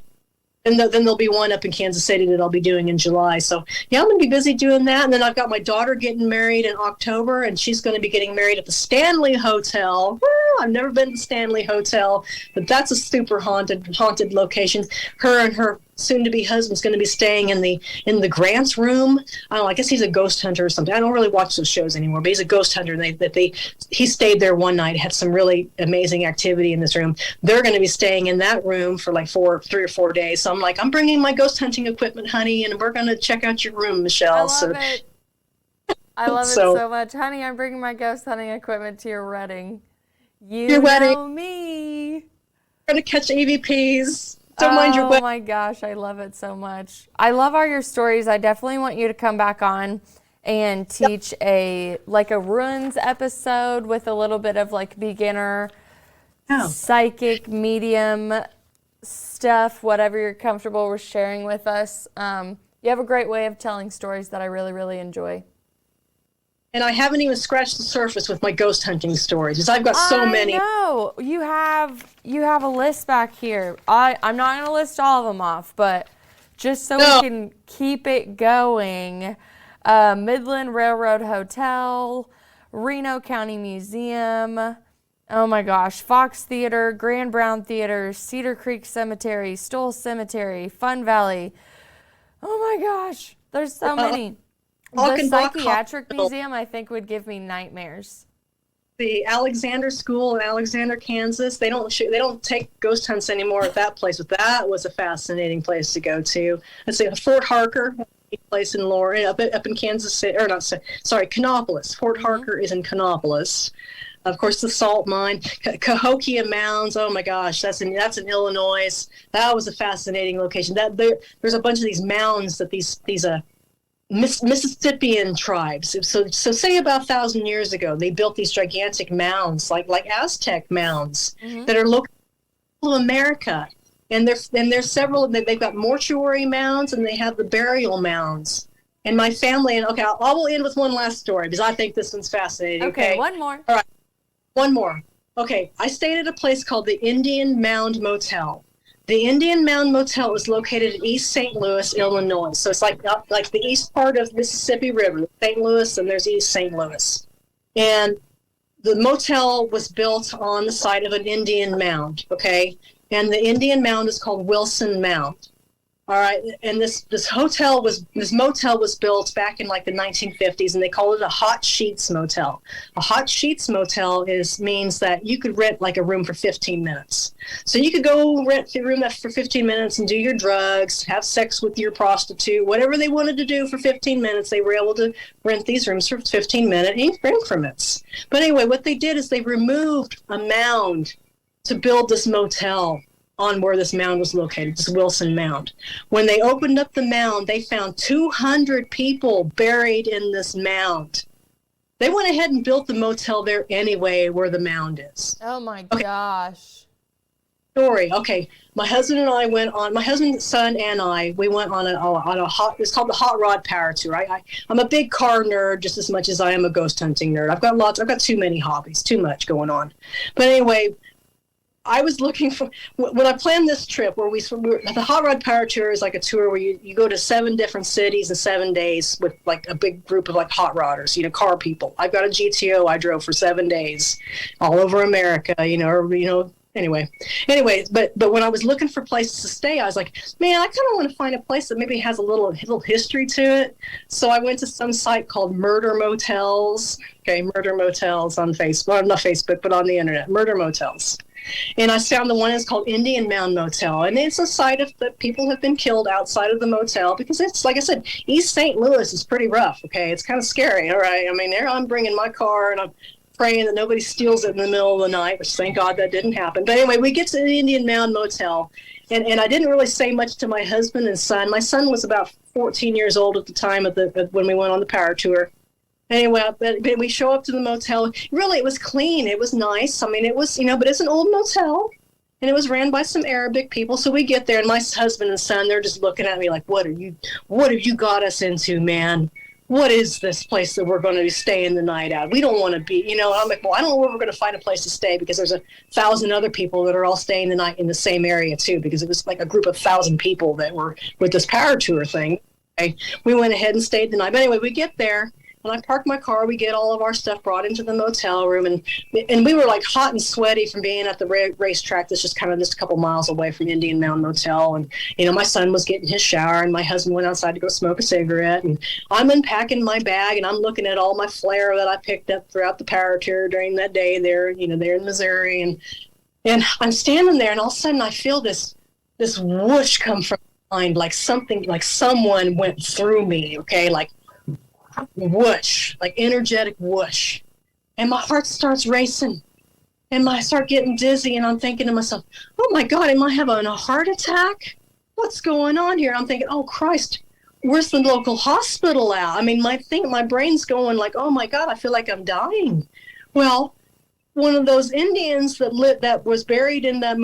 And then there'll be one up in Kansas City that I'll be doing in July. So, yeah, I'm going to be busy doing that. And then I've got my daughter getting married in October, and she's going to be getting married at the Stanley Hotel. I've never been to Stanley Hotel, but that's a super haunted location. Her and her soon-to-be husband's going to be staying in the Grant's room. I don't know, I guess he's a ghost hunter or something. I don't really watch those shows anymore, but he's a ghost hunter. And he stayed there one night, had some really amazing activity in this room. They're going to be staying in that room for like 3 or 4 days. So I'm like, I'm bringing my ghost hunting equipment, honey, and we're going to check out your room, Michelle. I love it so much. Honey, I'm bringing my ghost hunting equipment to your wedding. Your wedding. Me. We're going to catch EVPs. Don't mind your wedding. Oh my gosh, I love it so much. I love all your stories. I definitely want you to come back on and teach a runes episode with a little bit of like beginner psychic medium stuff, whatever you're comfortable with sharing with us. You have a great way of telling stories that I really, really enjoy. And I haven't even scratched the surface with my ghost hunting stories, because I've got so many. No, you have a list back here. I'm not going to list all of them off, but just so we can keep it going. Midland Railroad Hotel, Reno County Museum, oh my gosh, Fox Theater, Grand Brown Theater, Cedar Creek Cemetery, Stoll Cemetery, Fun Valley. Oh my gosh, there's so many. The psychiatric museum, I think, would give me nightmares. The Alexander School in Alexander, Kansas. They don't take ghost hunts anymore at that place, but that was a fascinating place to go to. Let's see, Fort Harker, a place in Loring, up in Kansas City, or not, sorry, Kannapolis. Fort Harker is in Kannapolis. Of course, the salt mine, Cahokia Mounds. Oh my gosh, that's in Illinois. That was a fascinating location. There's a bunch of these mounds that these Mississippian tribes. So say about 1,000 years ago, they built these gigantic mounds, like Aztec mounds, that are local to America. And there's several. They've got mortuary mounds, and they have the burial mounds. And my family, and okay, I will end with one last story because I think this one's fascinating. Okay, one more. All right, one more. Okay, I stayed at a place called the Indian Mound Motel. The Indian Mound Motel is located in East St. Louis, Illinois. So it's like the east part of Mississippi River, St. Louis, and there's East St. Louis. And the motel was built on the site of an Indian mound, okay? And the Indian mound is called Wilson Mound. All right, and this motel was built back in like the 1950s, and they call it a hot sheets motel. A hot sheets motel means that you could rent like a room for 15 minutes. So you could go rent a room for 15 minutes and do your drugs, have sex with your prostitute, whatever they wanted to do for 15 minutes. They were able to rent these rooms for 15-minute increments. But anyway, what they did is they removed a mound to build this motel on where this mound was located, this Wilson Mound. When they opened up the mound, they found 200 people buried in this mound. They went ahead and built the motel there anyway, where the mound is. Oh my gosh. Story. Okay, my husband, son, and I, we went on a it's called the Hot Rod Power Tour. I'm a big car nerd just as much as I am a ghost hunting nerd. I've got too many hobbies, too much going on. But anyway, I was looking for, when I planned this trip, the Hot Rod Power Tour is like a tour where you go to 7 different cities in 7 days with like a big group of like hot rodders, car people. I've got a GTO I drove for 7 days all over America, anyway, but when I was looking for places to stay, I was like, man, I kind of want to find a place that maybe has a little history to it. So I went to some site called Murder Motels. Okay, Murder Motels on Facebook, not Facebook, but on the internet, Murder Motels. And I found the one that's called Indian Mound Motel. And it's a site that people have been killed outside of the motel because it's, like I said, East St. Louis is pretty rough, okay? It's kind of scary, all right? I mean, there I'm bringing my car and I'm praying that nobody steals it in the middle of the night, which thank God that didn't happen. But anyway, we get to the Indian Mound Motel. And I didn't really say much to my husband and son. My son was about 14 years old at the time when we went on the power tour. Anyway, but we show up to the motel. Really, it was clean. It was nice. I mean, it was, but it's an old motel, and it was ran by some Arabic people. So we get there, and my husband and son, they're just looking at me like, what have you got us into, man? What is this place that we're going to be staying the night at? We don't want to be, I'm like, well, I don't know where we're going to find a place to stay because there's 1,000 other people that are all staying the night in the same area, too, because it was like a group of 1,000 people that were with this power tour thing. Okay? We went ahead and stayed the night. But anyway, we get there. When I park my car, we get all of our stuff brought into the motel room, and we were like hot and sweaty from being at the racetrack that's just kind of just a couple miles away from Indian Mound Motel. And, my son was getting his shower, and my husband went outside to go smoke a cigarette. And I'm unpacking my bag, and I'm looking at all my flair that I picked up throughout the power tour during that day there, there in Missouri. And I'm standing there, and all of a sudden I feel this whoosh come from behind, like something, like someone went through me, okay, like whoosh, like energetic whoosh. And my heart starts racing, and I start getting dizzy, and I'm thinking to myself, oh my God, am I having a heart attack? What's going on here? I'm thinking, oh Christ, where's the local hospital at? I mean, my brain's going like, oh my God, I feel like I'm dying. Well, one of those Indians that was buried in that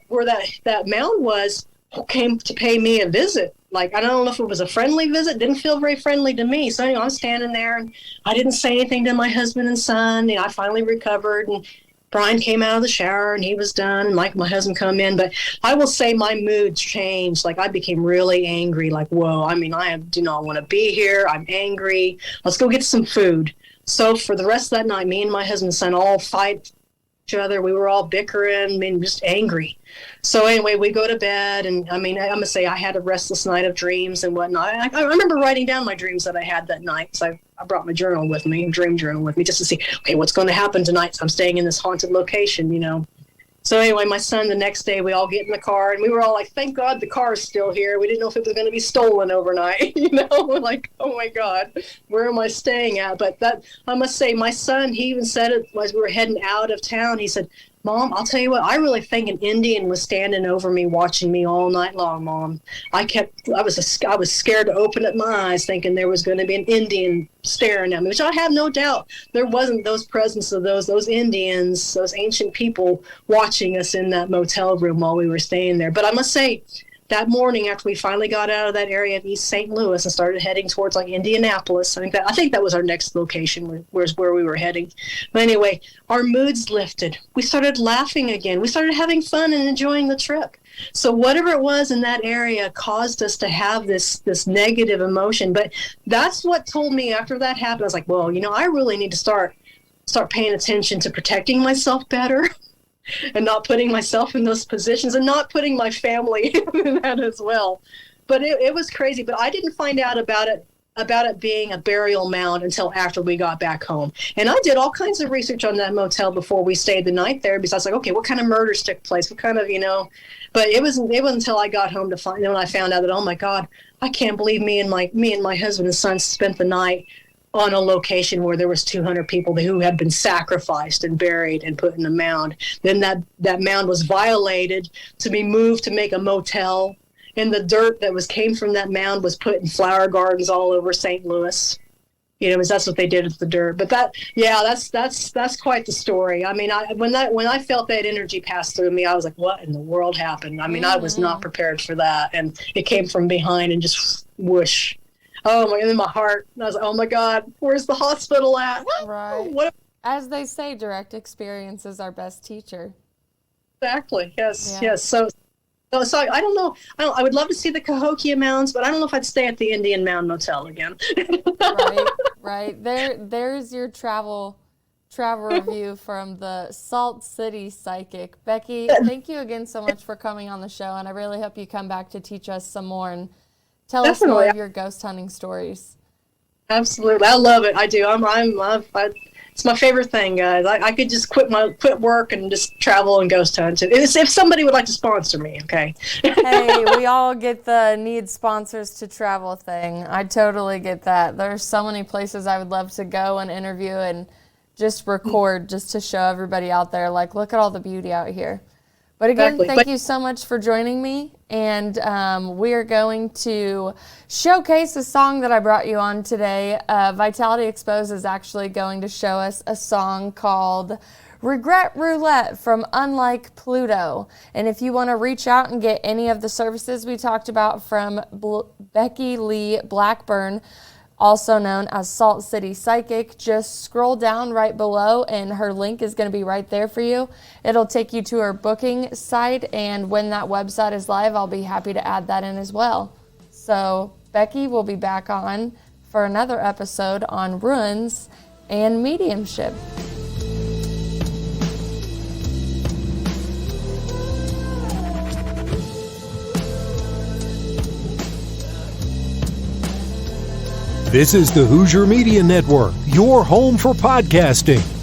where that mound was, came to pay me a visit. Like, I don't know if it was a friendly visit, didn't feel very friendly to me. So anyway, I'm standing there, and I didn't say anything to my husband and son. I finally recovered, and Brian came out of the shower, and he was done. And my husband come in, but I will say my mood changed. Like, I became really angry. Like, whoa, I mean, I do not want to be here. I'm angry. Let's go get some food. So for the rest of that night, me and my husband and son all fight each other. We were all bickering, just angry. So anyway, we go to bed, and I must say I had a restless night of dreams and whatnot. I remember writing down my dreams that I had that night. So I brought my journal with me, dream journal with me, just to see, okay, what's going to happen tonight? So I'm staying in this haunted location. So anyway, my son, the next day, we all get in the car, and we were all like, thank God the car is still here. We didn't know if it was going to be stolen overnight, We're like, oh my God, where am I staying at? But I must say, my son, he even said it as we were heading out of town. He said, Mom, I'll tell you what, I really think an Indian was standing over me, watching me all night long, Mom. I was scared to open up my eyes, thinking there was going to be an Indian staring at me, which I have no doubt. There wasn't those presence of those Indians, those ancient people watching us in that motel room while we were staying there. But I must say, that morning, after we finally got out of that area of East St. Louis and started heading towards like Indianapolis, I think that was our next location, where we were heading. But anyway, our moods lifted. We started laughing again. We started having fun and enjoying the trip. So whatever it was in that area caused us to have this negative emotion. But that's what told me after that happened. I was like, well, I really need to start paying attention to protecting myself better. And not putting myself in those positions, and not putting my family in that as well. But it was crazy. But I didn't find out about it being a burial mound until after we got back home. And I did all kinds of research on that motel before we stayed the night there, because I was like, okay, what kind of murders took place? What kind of, But it wasn't until I got home when I found out that, oh my God, I can't believe me and my husband and son spent the night on a location where there was 200 people who had been sacrificed and buried and put in a mound. Then that mound was violated to be moved to make a motel, and the dirt that came from that mound was put in flower gardens all over St. Louis. Because that's what they did with the dirt. But that's quite the story. When I felt that energy pass through me, I was like, what in the world happened? I was not prepared for that, and it came from behind and just whoosh. Oh my! And in my heart, I was like, "Oh my God, where's the hospital at?" Right. As they say, direct experience is our best teacher. Exactly. Yes. Yeah. Yes. So I don't know. I would love to see the Cahokia Mounds, but I don't know if I'd stay at the Indian Mound Motel again. Right. There's your travel review from the Salt City Psychic. Becky, thank you again so much for coming on the show, and I really hope you come back to teach us some more and tell us more of your ghost hunting stories. Absolutely. I love it. I do. It's my favorite thing, guys. I could just quit work and just travel and ghost hunt. If somebody would like to sponsor me, okay? Hey, we all get the need sponsors to travel thing. I totally get that. There's so many places I would love to go and interview and just record just to show everybody out there, like, look at all the beauty out here. But again, thank you so much for joining me, and we are going to showcase a song that I brought you on today. Vitality Exposed is actually going to show us a song called Regret Roulette from Unlike Pluto. And if you want to reach out and get any of the services we talked about from Becky Lee Blackburn, also known as Salt City Psychic, just scroll down right below and her link is going to be right there for you. It'll take you to her booking site, and when that website is live, I'll be happy to add that in as well. So Becky will be back on for another episode on ruins and mediumship. This is the Hoosier Media Network, your home for podcasting.